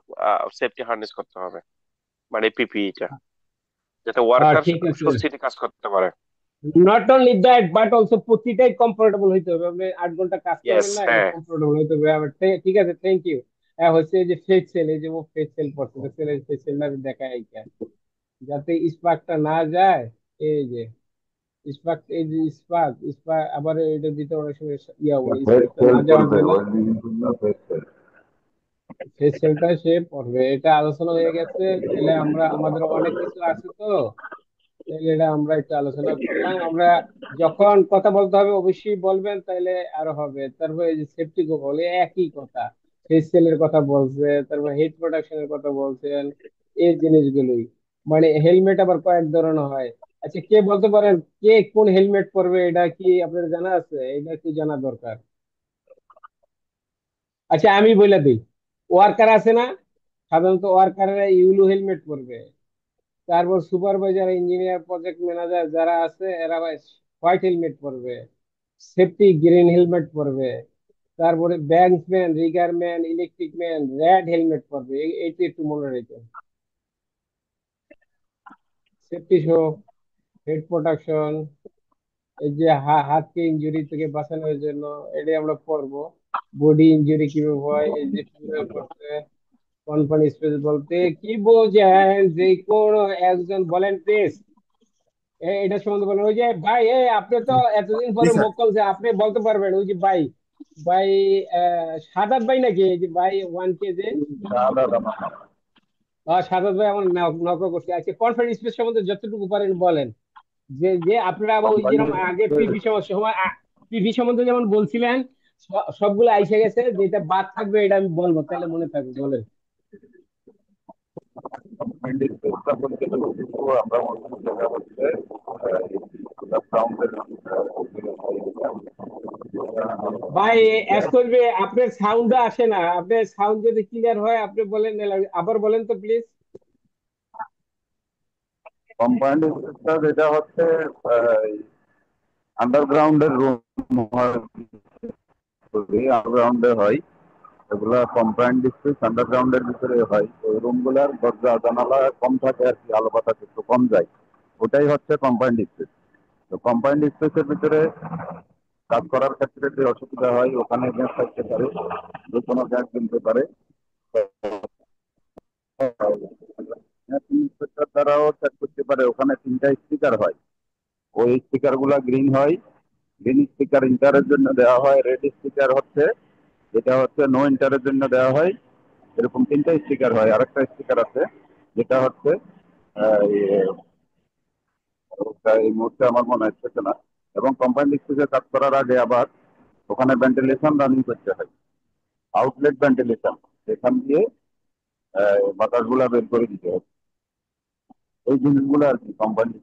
সেফটি হার্নেস করতে হবে, মানে পিপিইটা, যাতে ওয়ার্কার ঠিক আছে। স্বস্তিতে কাজ করতে পারে। Not only that but also প্রতিটাই কমফোর্টেবল হইতে হবে। আপনি 8 ঘন্টা কাজ করবেন ইয়েস, না, এটা হ্যাঁ। কমফোর্টেবল হইতে হবে। ঠিক আছে, থ্যাংক ইউ। হচ্ছে এই যে ফেস সেল, এই যে ও ফেস সেল পড়ছে, ফেস সেলটা দেখা এইটা, যাতে স্পার্কটা না যায়। এই যে স্পার্ক, এই যে স্পার্ক স্পার্ক আবার এটার ভিতরে অনেক সময় ইয়া বলে, ফেস স্পার্কটা সেল না যাওয়ার করবে জন্য ওয়েল্ডিং জন্য ফেস সেল। ফেস সেলটা সে পড়বে। এটা আলোচনা হয়ে গেছে, তাহলে আমরা আমাদের অনেক কিছু আছে তো, তাহলে এটা আমরা একটু আলোচনা করলাম আমরা। যখন কথা বলতে হবে অবশ্যই বলবেন, তাইলে আরো হবে। তারপরে এই যে সেফটি বলে একই কথা, ফেস সেলের কথা বলছে, তারপর হেড প্রোটেকশনের কথা বলছেন, এই জিনিসগুলোই। মানে হেলমেট আবার কয়েক ধরনের হয়। আচ্ছা, কে বলতে পারেন কে কোন হেলমেট পরবে, এটা কি আপনার জানা আছে? এটা কি জানা দরকার। আচ্ছা আমি বলে দিই, ওয়ার্কার আছে না, সাধারণত ওয়ার্কাররা ইউলো হেলমেট পরবে। তারপর সুপারভাইজার, ইঞ্জিনিয়ার, প্রজেক্ট ম্যানেজার যারা আছে এরা হোয়াইট হেলমেট পরবে, সেফটি গ্রিন হেলমেট পরবে। তারপরে Bankman, রিগারম্যান, electric man red helmet পরবে। এইটা একটু মনে রেখে, সেফটি শো, হেড প্রোটেকশন, এই যে হাতকে ইনজুরি থেকে বাঁচানোর জন্য এটাই আমরা পরবো। বডি ইনজুরি কিভাবে হয়, এই যে কিভাবে করতে। কনফারেন্স স্পেস বলতে কি বোঝেন, যে কোনো একজন বলেন প্লিজ, এটা সম্বন্ধে বলেন। ওই যে ভাই, আপনি তো এতদিন জি পরে স্যার। মুখ খুলছে, আপনি বলতে পারবেন। ওই যে ভাই, ভাই সাদাত ভাই নাকি, এই যে ভাই 1 কেজি। শাহাদাত আমার নাম। সাদাত ভাই আমার নকল করছে। আচ্ছা, কনফারেন্স স্পেস সম্বন্ধে যতটুকু পারেন বলেন। যে যে আপনারা আবার ওই কোম্পানি যেরকম আগে পিভি সময় পিভি সম্বন্ধে যেমন বলছিলেন, সবগুলো আইসে গেছে, যেটা বাদ থাকবে এটা আমি বলবো, তাহলে মনে থাকবে, বলেন। কোম্পানি চেষ্টা করতে কিন্তু আমরা অন্য জায়গা হচ্ছে আন্ডারগ্রাউন্ডের ভাই অ্যাজ করবে, আপনার সাউন্ড আসে না, আপনার সাউন্ড যদি ক্লিয়ার হয় আপনি বলেন, নাহলে আবার বলেন তো প্লিজ। কোম্পানি যেটা হচ্ছে আন্ডারগ্রাউন্ডের রুম হয়, আন্ডারগ্রাউন্ডে হয়। এগুলা কম্পাউন্ড স্পেস আন্ডারগ্রাউন্ডের ভিতরে হয়, ওই রুম গুলার দরজা জানালা কম থাকে আর কি, আলো বাতাস একটু কম যায়। ওটাই হচ্ছে কম্পাউন্ড স্পেস। তো কম্পাউন্ড স্পেসের ভিতরে কাজ করার ক্ষেত্রে যে অসুবিধা হয়, ওখানে গ্যাস থাকতে পারে, যে কোনো গ্যাস কিনতে পারে। ইন্সপেক্টর দ্বারাও চেক করতে পারে। ওখানে 3টা স্টিকার হয়, ওই স্টিকার গুলা গ্রিন হয়। গ্রিন স্টিকার ইন্টারের জন্য দেওয়া হয়, রেড স্টিকার হচ্ছে যেটা হচ্ছে নো ইন্টারের জন্য দেওয়া হয়। এরকম 3টা স্টিকার হয়। আরেকটা স্টিকার আছে যেটা হচ্ছে ওটা এই মুহূর্তে আমার মনে আসছে না। এবং কোম্পানি থেকে কাজ করার আগে আবার ওখানে ভেন্টিলেশন রানিং করতে হয়, আউটলেট ভেন্টিলেশন, সেখান দিয়ে বাতাস গুলা বের করে দিতে হবে। এই জিনিসগুলো আর কি কোম্পানি।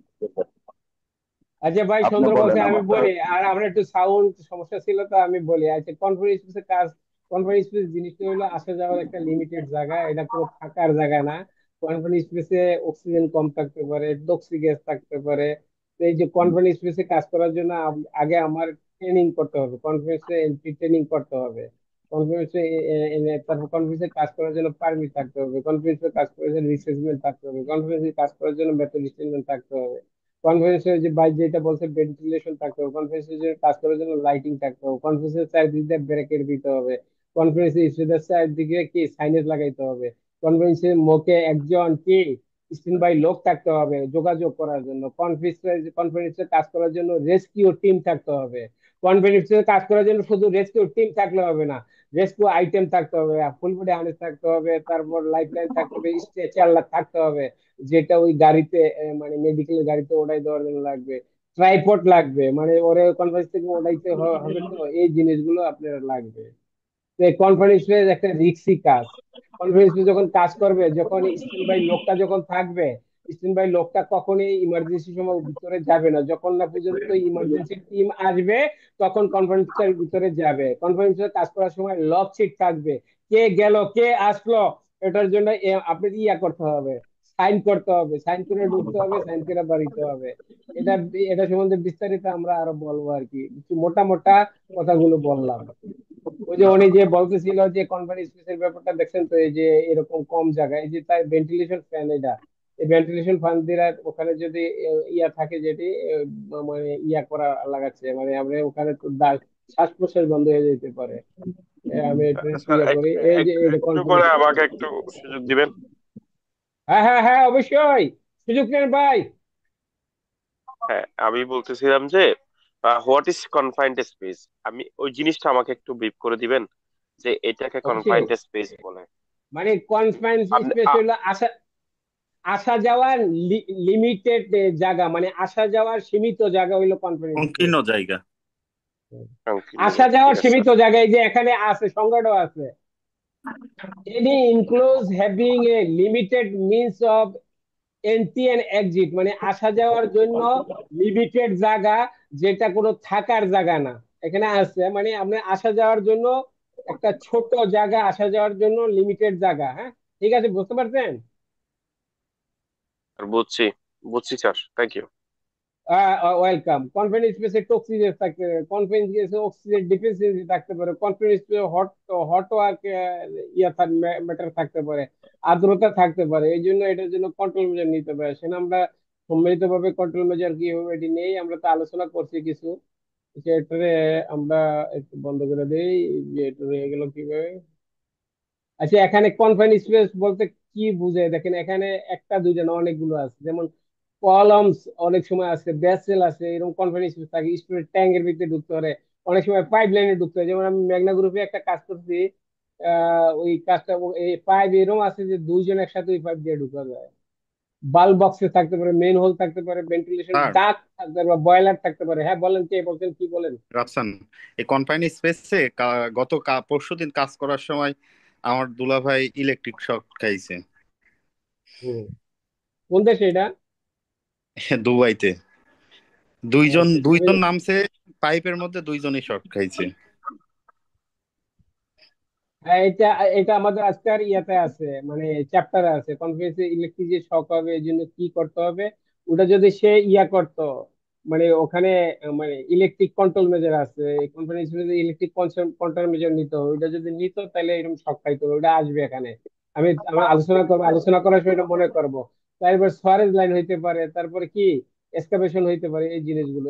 আচ্ছা ভাই, আপনি সুন্দর বলছে, বলেন আমি আমারটা। বলি। আর আমরা একটু সাউন্ড সমস্যা ছিল তো, আমি বলি। আচ্ছা, কনফারেন্স স্পেসের কাজ, কনফারেন্স স্পেস জিনিসটা হলো আসা যাওয়ার একটা লিমিটেড জায়গা, এটা কোনো থাকার জায়গা না। কনফারেন্স স্পেসে অক্সিজেন কম থাকতে পারে, টক্সিক গ্যাস থাকতে পারে। তো এই যে কনফারেন্স স্পেসে কাজ করার জন্য আগে আমার ট্রেনিং করতে হবে, কনফারেন্সে এন্ট্রি ট্রেনিং করতে হবে। কনফারেন্সে তারপর কনফারেন্সে কাজ করার জন্য পারমিট থাকতে হবে, কনফারেন্সে কাজ করার জন্য রিসেটমেন্ট থাকতে হবে, কনফারেন্সে কাজ করার জন্য মেথড স্টেটমেন্ট থাকতে হবে। কনফারেন্সের যে বাইরে যেটা বলছে ভেন্টিলেশন থাকতে হবে, কনফারেন্সের যে কাজ করার জন্য লাইটিং থাকতে হবে, কনফারেন্সের চারিদিকে ব্রেকেট দিতে হবে, কনফারেন্সের স্টুডেন্টের চারিদিকে কি সাইনেজ লাগাইতে হবে, কনফারেন্সের মুখে একজন কি স্ট্যান্ড বাই লোক থাকতে হবে যোগাযোগ করার জন্য, কনফারেন্সে কাজ করার জন্য রেস্কিউ টিম থাকতে হবে। কনফারেন্সে কাজ করার জন্য শুধু রেস্কিউ টিম থাকলে হবে না, রেস্কিউ আইটেম থাকতে হবে, ফুল বডি হার্নেস থাকতে হবে, তারপর লাইফ লাইন থাকতে হবে, স্ট্রেচার থাকতে হবে, যেটা ওই গাড়িতে মানে মেডিকেল গাড়িতে ওঠাই দেওয়ার জন্য লাগবে। ট্রাইপড লাগবে, মানে ওরে কনফারেন্স থেকে ওঠাইতে হবে, তো এই জিনিসগুলো আপনার লাগবে। তো এই কনফারেন্স একটা রিক্সি কাজ। কনফারেন্স যখন কাজ করবে, যখন স্ট্যান্ড বাই লোকটা যখন থাকবে, স্ট্যান্ড বাই লোকটা কখনই ইমার্জেন্সি সময় ভিতরে যাবে না, যখন না পর্যন্ত ইমার্জেন্সি টিম আসবে তখন কনফারেন্সের ভিতরে যাবে। কনফারেন্সের কাজ করার সময় লক সিট থাকবে, কে গেল কে আসলো এটার জন্য আপনি ইয়া করতে হবে, সাইন করতে হবে, সাইন করে ঢুকতে হবে, সাইন করে বাড়িতে হবে। এটা এটা সম্বন্ধে বিস্তারিত আমরা আরো বলবো আর কি, কিছু মোটা মোটা কথাগুলো বললাম। ওই যে উনি যে বলতেছিল যে কনফারেন্স স্পেসের ব্যাপারটা দেখছেন তো, এই যে এরকম কম জায়গায়, এই যে তার ভেন্টিলেশন ফ্যান, এটা এই ভেন্টিলেশন ফ্যান দিয়ে ওখানে যদি ইয়া থাকে, যেটি মানে ইয়া করা লাগাচ্ছে, মানে আমরা ওখানে তো শ্বাস প্রশ্বাস বন্ধ হয়ে যেতে পারে। আমি এটা একটু স্যার ইয়ে করি, এই যে একটু এটা একটু করে কনফারেন্স। আমাকে একটু সুযোগ দিবেন। হ্যাঁ হ্যাঁ হ্যাঁ, অবশ্যই, সুযোগ নেন ভাই। হ্যাঁ, আমি বলতেছিলাম যে হোয়াট ইজ কনফাইন্ড স্পেস, আমি ওই জিনিসটা আমাকে একটু ব্রিফ করে দিবেন যে এটাকে অবশ্যই, কনফাইন্ড স্পেস বলে। মানে কনফারেন্স আপনি স্পেস হলো আসা আসা যাওয়ার লিমিটেড জায়গা, মানে আসা যাওয়ার সীমিত জায়গা হইলো কনফারেন্স সংকীর্ণ স্পেস। জায়গা। সংকীর্ণ আসা জায়গা, যাওয়ার ঠিক আছে সীমিত স্যার। জায়গায় যে এখানে আছে, সংজ্ঞাটাও আছে। Any enclose having a limited means of entry and exit, মানে আসা যাওয়ার জন্য লিমিটেড জায়গা, যেটা কোনো থাকার জায়গা না। এখানে আছে মানে আপনি আসা যাওয়ার জন্য একটা ছোট জায়গা, আসা যাওয়ার জন্য লিমিটেড জায়গা। হ্যাঁ, ঠিক আছে, বুঝতে পারছেন? আর বুঝছি, বুঝছি sir, thank you. Welcome. Confidence স্পেসে টক্সিজেন থাকতে পারে, কনফিডেন্স স্পেসে অক্সিজেন ডিফিসিয়েন্সি থাকতে পারে, কনফিডেন্স স্পেসে হট হট ওয়ার্ক ম্যাটার থাকতে পারে, আর্দ্রতা থাকতে পারে। এই জন্য এটার জন্য কন্ট্রোল মেজার নিতে পারে। সেটা আমরা সম্মিলিত ভাবে কন্ট্রোল মেজার কিভাবে এটি নেই আমরা তো আলোচনা করছি কিছু। সেটারে আমরা একটু বন্ধ করে দিই, যে এটা রয়ে গেল কিভাবে। আচ্ছা, এখানে কনফাইন স্পেস বলতে কি বুঝে দেখেন, এখানে একটা দুইটা না, অনেকগুলো আছে। যেমন কলমস অনেক সময় আছে, ভেসেল আছে, এরকম কনফাইন স্পেস থাকে। স্টোরেজ ট্যাঙ্কের ভিতরে ঢুকতে পারে, অনেক সময় পাইপ লাইনে ঢুকতে হয়। যেমন আমি মেঘনা গ্রুপে একটা কাজ করছি, ওই কাজটা এই পাইপ এরকম আছে যে দুইজন একসাথে ওই পাইপ দিয়ে ঢুকা যায়। বাল্ব বক্সে থাকতে পারে, মেন হোল থাকতে পারে, ভেন্টিলেশন স্যার ডাক্ট থাকতে পারে, বয়লার থাকতে পারে। হ্যাঁ বলেন, কে বলছেন, কি বলেন? রাফসান, এই কনফাইন স্পেসে গত পরশুদিন কাজ করার সময় আমার দুলাভাই ইলেকট্রিক শক খাইছে। হুম, কোন দেশে এটা? দুবাইতে দুইজন আচ্ছা, আমি দুইজন নামছে, পাইপের মধ্যে দুইজনই শক খাইছে। হ্যাঁ, এটা এটা আমাদের আজকের ইয়াতে আছে, মানে চ্যাপ্টারে আছে। কনফারেন্সে ইলেকট্রিক যে শক হবে এই জন্য কি করতে হবে, ওটা যদি সে ইয়া করতো, মানে ওখানে মানে ইলেকট্রিক কন্ট্রোল মেজার আছে। কনফারেন্স ইলেকট্রিক কন্ট্রোল মেজার নিতে হবে, ওটা যদি নিত তাহলে এরকম শক খাইতো না। ওটা আসবে এখানে, আমি আলোচনা করবো, আলোচনা করার সময় এটা মনে করবো। তারপর সোয়ারেজ লাইন হইতে পারে, তারপরে কি এক্সকাভেশন হইতে পারে, এই জিনিসগুলো।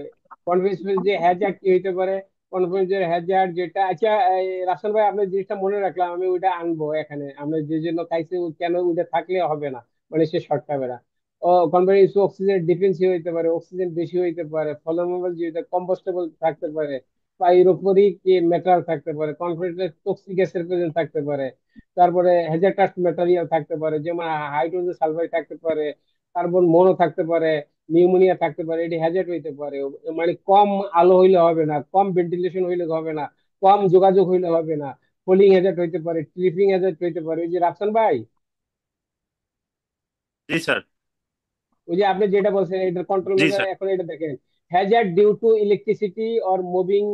কনফারেন্স যে হ্যাজার্ড কি হইতে পারে, কনফারেন্সের হ্যাজার্ড যেটা। আচ্ছা, রাসেল ভাই, আপনার জিনিসটা মনে রাখলাম, আমি ওইটা আনবো এখানে। আমরা যে জন্য খাইছি কেন ওইটা থাকলে হবে না, মানে সে শর্ট খাবে না। ও কনফারেন্স অক্সিজেন ডিফেন্সি হইতে পারে, অক্সিজেন বেশি হইতে পারে, ফলামেবল যেটা কম্পোস্টেবল থাকতে পারে, পাইরোপোরিক মেটাল থাকতে পারে, কনফারেন্সের টক্সিক গ্যাসের প্রেজেন্ট থাকতে পারে। তারপরে হ্যাজার্টাস ম্যাটেরিয়াল থাকতে পারে, যেমন হাইড্রোজেন সালফাইড থাকতে পারে, কার্বন মনো থাকতে পারে, নিউমোনিয়া থাকতে পারে। এটি হ্যাজার্ড হইতে পারে। মানে কম আলো হইলে হবে না, কম ভেন্টিলেশন হইলে হবে না, কম যোগাযোগ হইলে হবে না। ফলিং হ্যাজার্ড হইতে পারে, ট্রিপিং হ্যাজার্ড হইতে পারে। ওই যে রাফসান ভাই, জি স্যার। ওই যে আপনি যেটা বলছেন এটার কন্ট্রোল জি মেজার, স্যার। এখন এটা দেখেন, hazard due to electricity or moving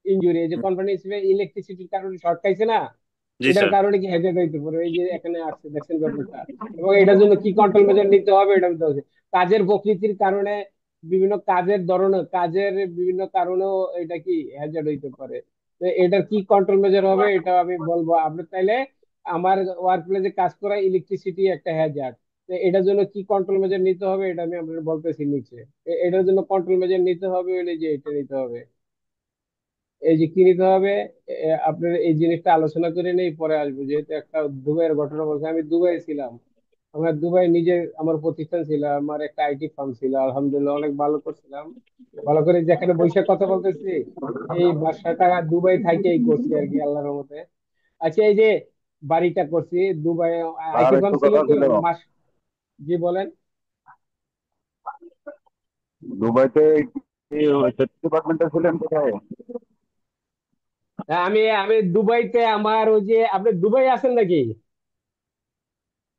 injury. এই যে কনফারেন্স ইলেকট্রিসিটির কারণে শর্ট খাইছে না, জি এটার স্যার। কারণে কি হ্যাজার্ড হইতে পারে। এই যে এখানে আসছে, দেখছেন ব্যাপারটা। এবং এটার জন্য কি কন্ট্রোল মেজার নিতে হবে এটা বলতে হবে। কাজের প্রকৃতির কারণে, বিভিন্ন কাজের ধরনে, কাজের বিভিন্ন কারণেও এটা কি হ্যাজার্ড হইতে পারে। তো এটার কি কন্ট্রোল মেজার হবে এটা আমি বলবো। আপনি তাইলে, আমার ওয়ার্ক প্লেসে কাজ করা ইলেকট্রিসিটি একটা হ্যাজার্ড, এটার জন্য কি কন্ট্রোল মেজার নিতে হবে এটা আমি আপনার বলতেছি নিচে। এটার জন্য কন্ট্রোল মেজার নিতে হবে হলে যে এটা নিতে হবে, এই যে কি নিতে হবে। আপনার এই জিনিসটা আলোচনা করে নেই, পরে আসবো। যেহেতু একটা দুবাইয়ের ঘটনা বলছে, আমি দুবাই ছিলাম। আমার দুবাই নিজের আমার প্রতিষ্ঠান ছিল, আমার একটা আইটি ফার্ম ছিল, আলহামদুলিল্লাহ অনেক ভালো করছিলাম। ভালো করে যেখানে বৈশাখ কথা বলতেছি, এই বাসাটা দুবাই থাকেই করছি আর কি, আল্লাহর রহমতে। আচ্ছা, এই যে বাড়িটা করছি দুবাই, আর আইটি ফার্ম একটু ছিল কথা তো ছিল, মাস। জি বলেন। দুবাইতে সেফটি ডিপার্টমেন্টে ছিলেন কোথায়? হ্যাঁ, আমি আমি দুবাইতে, আমার ওই যে, আপনি দুবাই আছেন নাকি?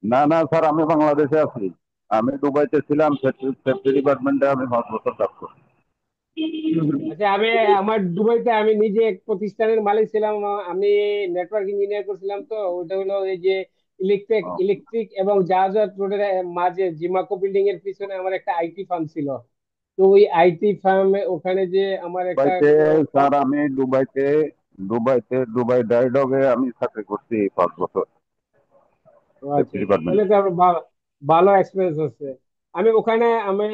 না না স্যার, আমি বাংলাদেশে আছি। আমি দুবাইতে ছিলাম, সেফটি ডিপার্টমেন্টে আমি 5 বছর কাজ করি। আচ্ছা, আমার দুবাইতে আমি নিজে এক প্রতিষ্ঠানের মালিক ছিলাম। আমি নেটওয়ার্ক ইঞ্জিনিয়ার করছিলাম। তো ওটা হলো এই যে ও, ইলেকট্রিক এবং জাহাজ রোডের মাঝে জিমাকো বিল্ডিং এর পিছনে আমার একটা আইটি ফার্ম ছিল। তো ওই আইটি ফার্মে ওখানে যে আমার একটা দুবাইতে স্যার আমি দুবাই ডাইডগে আমি চাকরি করছি 5 বছর ও সেফটি আচ্ছা আচ্ছা, তাহলে ডিপার্টমেন্টে। তো আপনার ভালো এক্সপিরিয়েন্স হচ্ছে। আমি ওখানে আমি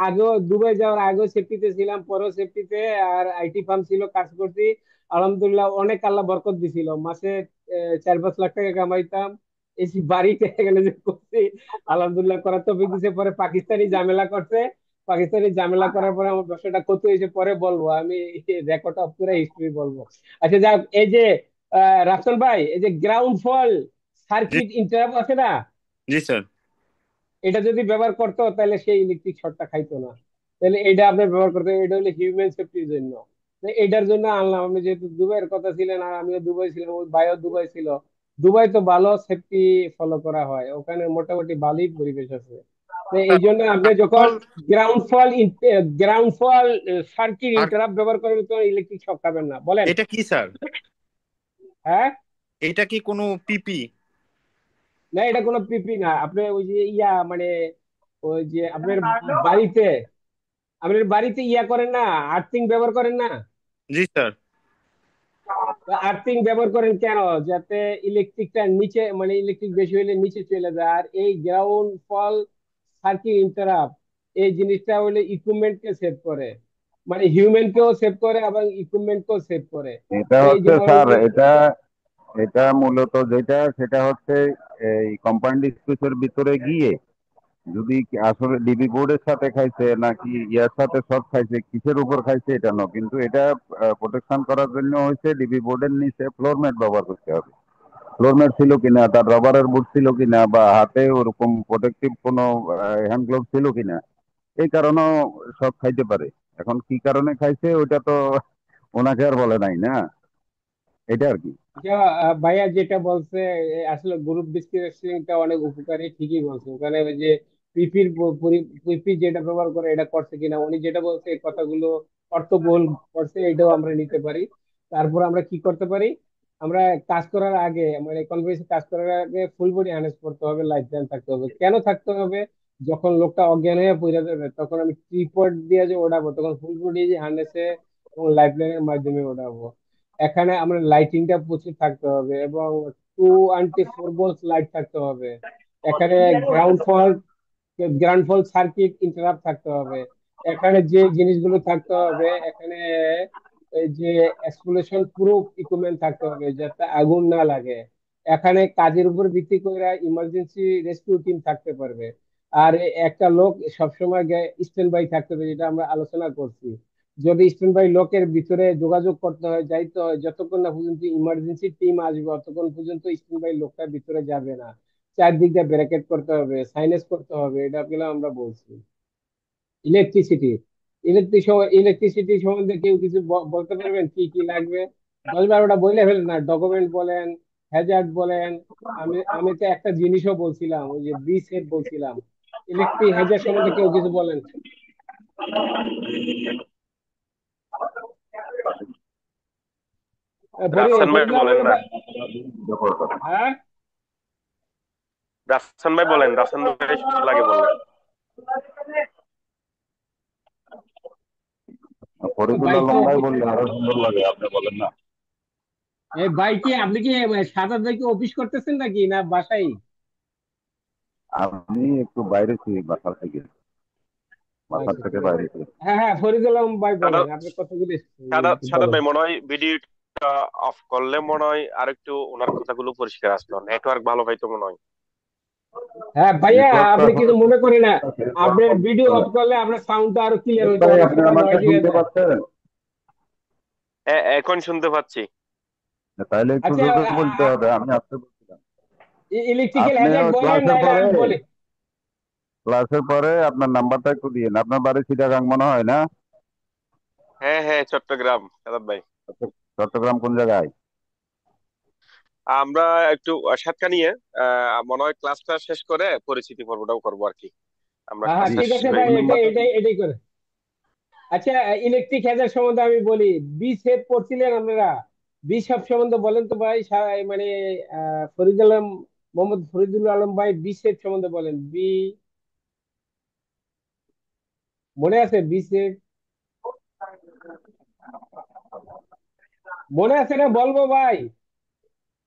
আগেও দুবাই যাওয়ার আগেও সেফটিতে ছিলাম, পরেও সেফটিতে। আর আইটি ফার্ম ছিল, কাজ করছি। আলহামদুলিল্লাহ অনেক আল্লাহ বরকত দিছিল। মাসে 4-5 লাখ টাকা কামাইতাম। এসি বাড়িতে গেলে যে করছি, আলহামদুলিল্লাহ করার তৌফিক দিছে। পরে পাকিস্তানি ঝামেলা করছে। পাকিস্তানি ঝামেলা করার পরে আমার ব্যবসাটা ক্ষতি হয়েছে, পরে বলবো আমি। রেকর্ড অফ করে হিস্ট্রি বলবো। আচ্ছা যাক, এই যে রাসেল ভাই, এই যে গ্রাউন্ড ফল জি। সার্কিট ইন্টারাপ্ট আছে না, জি স্যার। এটা যদি ব্যবহার করতো তাহলে সেই ইলেকট্রিক শর্টটা খাইতো না। তাহলে এটা আপনি ব্যবহার করতে, এটা হলো হিউম্যান সেফটির জন্য। তো এটার জন্য আনলাম। আমি যেহেতু দুবাইয়ের কথা ছিলেন, আর আমিও দুবাই ছিলাম, ওই ভাইও দুবাই ছিল। দুবাই তো ভালো সেফটি ফলো করা হয়, ওখানে মোটামুটি ভালোই পরিবেশ আছে। তো এই জন্য আপনি যখন ফল গ্রাউন্ড ফল গ্রাউন্ড ফল সার্কিট আর ইন্টারাপ্ট ব্যবহার করবেন, তো ইলেকট্রিক শক খাবেন না, বলেন। এটা কি স্যার? হ্যাঁ, এটা কি কোনো পিপি? না এটা কোনো পিপি না। আপনি ওই যে মানে ওই যে আপনার বাড়িতে আপনার বাড়িতে করেন না, আর্থিং ব্যবহার করেন না। জি স্যার। আর্থিং ব্যবহার করেন কেন? যাতে ইলেকট্রিকটা নিচে, মানে ইলেকট্রিক বেশি হলে নিচে চলে যায়। আর এই গ্রাউন্ড ফল সার্কিট ইন্টারাপ্ট, এই জিনিসটা হলে ইকুইপমেন্টকে সেভ করে, মানে হিউম্যানকেও সেভ করে এবং ইকুইপমেন্টকেও সেভ করে। এটা তো এই যে হচ্ছে ধরেন স্যার, যে, এটা এটা মূলত যেটা সেটা হচ্ছে এই কম্পাউন্ড স্পেসের ভিতরে গিয়ে যদি আসলে ডিবি বোর্ডের সাথে খাইছে নাকি ইয়ার সাথে শর্ট খাইছে, কিসের উপর খাইছে এটা না, কিন্তু এটা প্রোটেকশন করার জন্য হচ্ছে ডিবি বোর্ডের নিচে ফ্লোর ম্যাট ব্যবহার করতে হবে। ফ্লোর ম্যাট ছিল কিনা, তার রবারের বুট ছিল কিনা, বা হাতে ওরকম প্রোটেকটিভ কোনো হ্যান্ড গ্লোভ ছিল কিনা, এই কারণেও সব খাইতে পারে। এখন কি কারণে খাইছে ওটা তো ওনাকে আর বলে নাই না, এটা আর কি। যা ভাইয়া যেটা বলছে, আসলে গ্রুপ ডিসকাশনটা অনেক উপকারী, ঠিকই বলছে। ওখানে ওই যে পিপির পিপি যেটা ব্যবহার করে এটা করছে কিনা, উনি যেটা বলছে এই কথাগুলো অর্থবহুল করছে, এটাও আমরা নিতে পারি। তারপর আমরা কি করতে পারি, আমরা কাজ করার আগে, মানে কনভেন্সে কাজ করার আগে ফুল বডি হার্নেস পরতে হবে, লাইফ জ্যাকেট থাকতে হবে। কেন থাকতে হবে? যখন লোকটা অজ্ঞান হয়ে পড়ে যাবে, তখন আমি ট্রিপড দিয়ে যে ওঠাবো, তখন ফুল বডি হার্নেসে এবং লাইফ লাইনের মাধ্যমে ওঠাবো। এখানে আমরা লাইটিংটা প্রচুর থাকতে হবে, এবং 24 ভোল্ট লাইট থাকতে হবে। এখানে গ্রাউন্ড ফল গ্রাউন্ড ফল সার্কিট ইন্টারাপ্ট থাকতে হবে। এখানে যে জিনিসগুলো থাকতে হবে, এখানে এই যে এক্সপ্লোশন প্রুফ ইকুইপমেন্ট থাকতে হবে, যাতে আগুন না লাগে। এখানে কাজের উপর ভিত্তি করে ইমার্জেন্সি রেস্কিউ টিম থাকতে পারবে। আর একটা লোক সবসময় স্ট্যান্ড বাই থাকতে হবে, যেটা আমরা আলোচনা করছি। যদি স্ট্যান্ড বাই লোকের ভিতরে যোগাযোগ করতে হয়, যাইতে হয়, যতক্ষণ না পর্যন্ত ইমার্জেন্সি টিম আসবে ততক্ষণ পর্যন্ত স্ট্যান্ড বাই লোকটা ভিতরে যাবে না। চারদিক দিয়ে ব্যারিকেড করতে হবে, সাইনেজ করতে হবে, এটা পেলে আমরা বলছি। ইলেকট্রিসিটি, ইলেকট্রিসিটি সম্বন্ধে কেউ কিছু বলতে পারবেন কি কি লাগবে? 10-12টা বইলে ফেলেন না, ডকুমেন্ট বলেন, হ্যাজার্ড বলেন। আমি আমি তো একটা জিনিসও বলছিলাম, ওই যে বি সেট বলছিলাম। ইলেকট্রিক হ্যাজার্ড সম্বন্ধে কেউ কিছু বলেন। রাফসান ভাই ফরিদুল্লাহ বলেন বলো না। ভাই। হ্যাঁ, রাফসান ভাই বলেন, রাফসান ভাই সুন্দর লাগে বললেন। ফরিদুল ভাই তো আলম ভাই বললে আরো সুন্দর লাগে, আপনি বলেন না। এই ভাই কি, আপনি কি সাদা ভাই কি অফিস করতেছেন নাকি, না বাসায়? আমি একটু বাইরে ছি, বাসার আচ্ছা থেকে ঠিক আছে। বাইরে ছি। হ্যাঁ হ্যাঁ, ফরিদুল আলম ভাই বলেন, সাদত আপনার কথাগুলো সাদত একটু সাদত বলেন। ভাই মনে হয় ভিডিওটা অফ করলে মনে হয় আরেকটু ওনার কথাগুলো পরিষ্কার আসতো, নেটওয়ার্ক ভালো পাইতো মনে হয়। হ্যাঁ ভাইয়া, নেটওয়ার্কটা আপনি আসলে কিছু মনে করেন না, আপনার ভিডিও নেটওয়ার্ক অফ করলে আপনার সাউন্ডটা আরো ক্লিয়ার হইতো, ভাই, অনেক আপনি সময় আমাকে নয়েজ হয়ে শুনতে যায়। পাচ্ছেন? এখন শুনতে পাচ্ছি। তাহলে একটু আচ্ছা, জোরে বলতে হবে, আমি আসতে বলছিলাম। ইলেকট্রিক্যাল আপনিও হ্যাজার্ড বলেন, ক্লাসের নাহলে পরে আমি বলি। আপনার নাম্বারটা একটু দিয়েন। আপনার বাড়ি চিটাগাং মনে হয় না? হ্যাঁ হ্যাঁ, চট্টগ্রাম সাদত ভাই। আচ্ছা, চট্টগ্রাম কোন জায়গায়? আমরা একটু সাতকানিয়ে মনে হয় ক্লাসটা শেষ করে পরিচিতি পর্বটাও করবো আর কি। আমরা হ্যাঁ হ্যাঁ, ক্লাসটা ঠিক শেষ আছে করে। ভাই, ফোন এটাই নাম্বারটা এটাই দিন। এটাই করে। আচ্ছা, ইলেকট্রিক হ্যাজার্ড সম্বন্ধে আমি বলি। বি সেট পড়ছিলেন আপনারা? বি সব সম্বন্ধে বলেন তো ভাই। মানে ফরিদ আলম, মোহাম্মদ ফরিদুল আলম ভাই, বি সেট সম্বন্ধে বলেন। বি মনে আছে? বি সেট মনে আছে না, বলবো ভাই?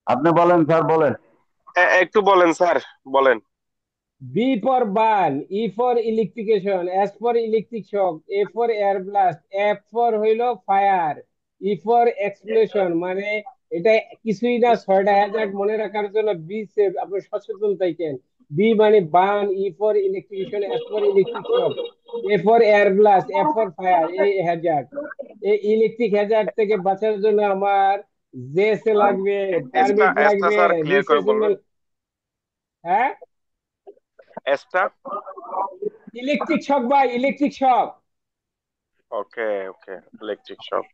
আপনি বলেন স্যার, বলেন। একটু বলেন স্যার, বলেন। B for burn, E for electrification, S for electric shock, A for air blast, F for হইল ফায়ার, E for explosion। মানে এটা কিছুই না, 6টা হ্যাজার্ড মনে রাখার জন্য বি সেভ, আপনি সচেতন থাকেন। বি মানে burn, E for electrification, S for electric shock, A for air blast, F for fire, এই হ্যাজার্ড। এই ইলেকট্রিক হ্যাজার্ড থেকে বাঁচার জন্য আমার জেএসএ লাগবে, এসটা পারমিট এসটা লাগবে, স্যার ক্লিয়ার করে বলবেন। রিসেসমেন্ট। হ্যাঁ, এসটা। ইলেকট্রিক শক বা electric shock, okay okay, electric shock.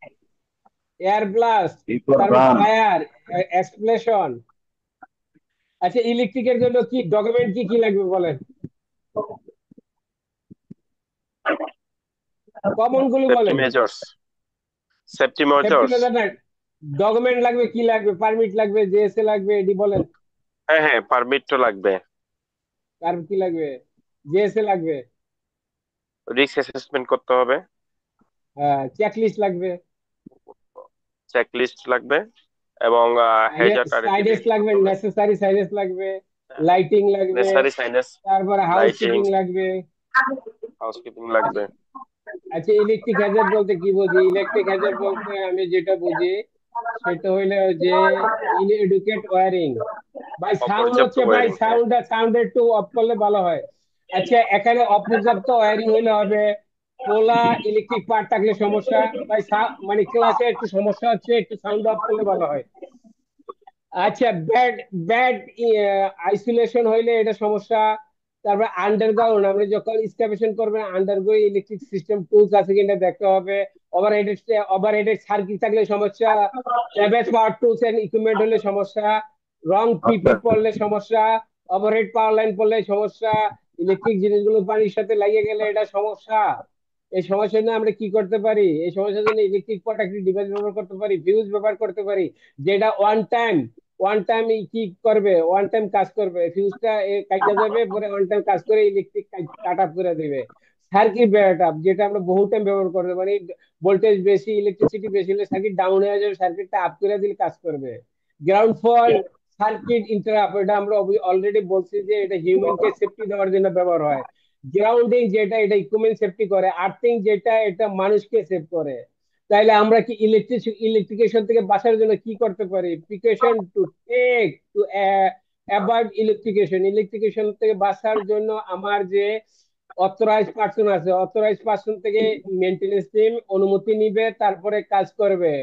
Air blast, B for তারপর ব্রান। Fire, explosion. আচ্ছা, ইলেকট্রিকের জন্য কি ডকুমেন্ট কি কি লাগবে বলেন, কমন গুলো সেফটি বলেন। Measures, safety safety measures. Measure না, ডকুমেন্ট লাগবে, কি লাগবে, পারমিট লাগবে, জেএসএ লাগবে, এডি বলেন। হ্যাঁ হ্যাঁ, পারমিট তো লাগবে। আর কি লাগবে, জেএসএ লাগবে, রিস্ক অ্যাসেসমেন্ট করতে হবে। চেকলিস্ট লাগবে, চেক লিস্ট লাগবে। এবং হ্যাজার্ড সাইডেস আইডেন্টিফিকেশন লাগবে, করতে হবে। নেসেসারি সাইডেস লাগবে, লাইটিং লাগবে, নেসারি সাইনেস, তারপর লাইটিং, হাউসকিপিং লাগবে। হাউসকিপিং লাগবে। আচ্ছা, ইলেকট্রিক হ্যাজার্ড বলতে কি বুঝি? ইলেকট্রিক হ্যাজার্ড বলতে আমি যেটা বুঝি সেটা হইলো যে ইনএডুকেট ওয়ারিং। ভাই সাউন্ড অপর্যাপ্ত হচ্ছে, ভাই ওয়্যারিং, হ্যাঁ। সাউন্ড একটু অফ করলে ভালো হয়। আচ্ছা, এখানে অপর্যাপ্ত ওয়ারিং হইলে হবে, পোলা ইলেকট্রিক পার্ট থাকলে সমস্যা। ভাই মানে ক্লাসে একটু সমস্যা হচ্ছে, একটু সাউন্ড অফ করলে ভালো হয়। আচ্ছা, ব্যাড ব্যাড আইসোলেশন হইলে এটা সমস্যা। তারপর আন্ডারগ্রাউন্ড, আপনি যখন স্ক্যাভেশন করবেন, আন্ডারগ্রাউন্ড ইলেকট্রিক সিস্টেম টুলস আছে কিনা দেখতে হবে। ওভারহেডেড ওভারহেডেড সার্কিট থাকলে সমস্যা, damage power tools and equipment হলে সমস্যা, রং পিপি আচ্ছা, পড়লে সমস্যা, ওভারহেড পাওয়ার লাইন পড়লে সমস্যা, ইলেকট্রিক জিনিসগুলো পানির সাথে লাগিয়ে গেলে এটা সমস্যা। এই সমস্যার জন্য আমরা কি করতে পারি? এই সমস্যার জন্য ইলেকট্রিক প্রোটেক্টিভ ডিভাইস ব্যবহার করতে পারি, ফিউজ ব্যবহার করতে পারি, যেটা ওয়ান টাইম কি করবে, ওয়ান টাইম কাজ করবে, ফিউজটা কাটা যাবে, পরে ওয়ান টাইম কাজ করে ইলেকট্রিক কাট আপ করে দিবে। সার্কিট ব্যাকআপ, যেটা আমরা বহু টাইম ব্যবহার করতে পারি, ভোল্টেজ বেশি, ইলেকট্রিসিটি বেশি হলে সার্কিট ডাউন হয়ে যাবে, সার্কিটটা আপ করে দিলে কাজ করবে। গ্রাউন্ড ফল, সার্কিট ইন্টারাপ্ট, এটা আমরা অলরেডি বলছি যে এটা হিউম্যানকে সেফটি দেওয়ার জন্য ব্যবহার হয়। গ্রাউন্ডিং যেটা, এটা ইকুইপমেন্ট সেফটি করে। আর্থিং যেটা, এটা মানুষকে সেভ করে। তাইলে আমরা কি ইলেকট্রিকেশন থেকে বাঁচার জন্য কি করতে পারি? Precaution to take to avoid electrocution. Electrocution থেকে বাঁচার জন্য আমার যে অথরাইজ পার্সন আছে, অথরাইজ পার্সন থেকে মেনটেনেন্স টিম অনুমতি নিবে, তারপরে কাজ করবে।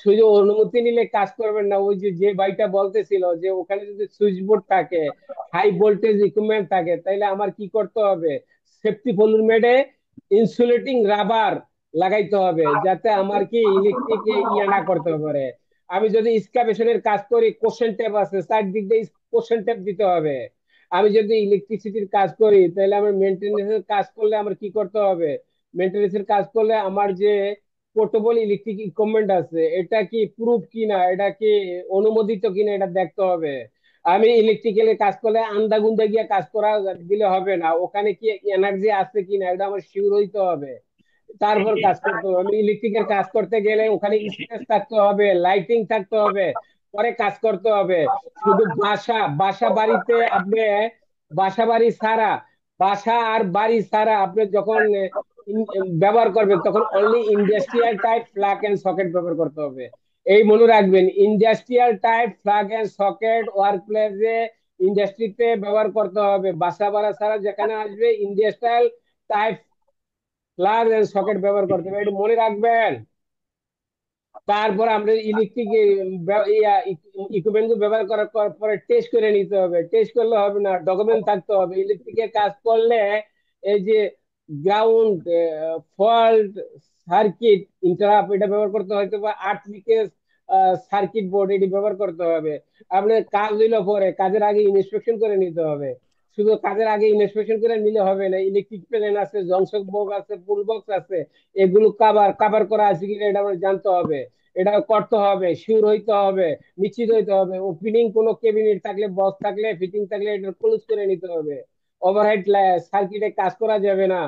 শুধু অনুমতি নিলে কাজ করবেন না, ওই যে যে ভাইটা বলতেছিল যে ওখানে যদি সুইচ বোর্ড থাকে, হাই ভোল্টেজ ইকুইপমেন্ট থাকে, তাইলে আমার কি করতে হবে? সেফটি ফলুমেডে ইনসুলেটিং রাবার লাগাইতে হবে, যাতে আমার কি ইলেকট্রিক ইয়ে না করতে পারে। আমি যদি স্ক্যাভেশনের কাজ করি, কোশ্চেন ট্যাপ আছে, চারদিক দিয়ে কোশ্চেন ট্যাপ দিতে হবে। আমি যদি ইলেকট্রিসিটির কাজ করি, তাহলে আমার মেনটেন্যান্সের কাজ করলে আমার কি করতে হবে? মেনটেন্যান্সের কাজ করলে আমার যে পোর্টেবল ইলেকট্রিক ইকুইপমেন্ট আছে, এটা কি প্রুফ কিনা, এটা কি অনুমোদিত কিনা, এটা দেখতে হবে। আমি ইলেকট্রিক্যালের কাজ করলে আন্দাগুন্দা গিয়ে কাজ করা দিলে হবে না, ওখানে কি এনার্জি আছে কিনা এটা আমার শিওর হইতে হবে, তারপর কাজ করতে হবে। আমি ইলেকট্রিকের কাজ করতে গেলে ওখানে স্পেস থাকতে হবে, লাইটিং থাকতে হবে, পরে কাজ করতে হবে। শুধু বাসা বাসা বাড়িতে আপনি, বাসা বাড়ি ছাড়া, বাসা আর বাড়ি ছাড়া আপনি যখন ব্যবহার করবেন, তখন only industrial type plug and socket ব্যবহার করতে হবে। এই মনে রাখবেন, industrial type plug and socket work প্লেসে, ইন্ডাস্ট্রিতে ব্যবহার করতে হবে। বাসা বাড়া ছাড়া যেখানে আসবে, industrial type plug and socket ব্যবহার করতে হবে, এটা মনে রাখবেন। তারপর আমরা ইলেকট্রিক ইকুইপমেন্ট ব্যবহার করার পরে টেস্ট করে নিতে হবে। টেস্ট করলে হবে না, ডকুমেন্ট থাকতে হবে। ইলেকট্রিকের কাজ করলে এই যে গ্রাউন্ড ফল্ট, সার্কিট ইন্টারাপ্ট, এটা ব্যবহার করতে হয়তো বা আট লিকেজ সার্কিট বোর্ড, এটি ব্যবহার করতে হবে। আপনার কাজ হইলো পরে, কাজের আগে ইন্সপেকশন করে নিতে হবে। শুধু কাজের আগে ইন্সপেকশন করে নিলে হবে না, ইলেকট্রিক প্যানেল আছে, জংশন বক্স আছে, পুল বক্স আছে, এগুলো কাভার করা আছে কিনা এটা আমার জানতে হবে। এটা করতে হবে, শিওর হইতে হবে, নিশ্চিত হইতে হবে। ওপেনিং কোনো কেবিনেট থাকলে, বক্স থাকলে, ফিটিং থাকলে এটা ক্লোজ করে নিতে হবে। ওভারহেড সার্কিটে কাজ করা যাবে না।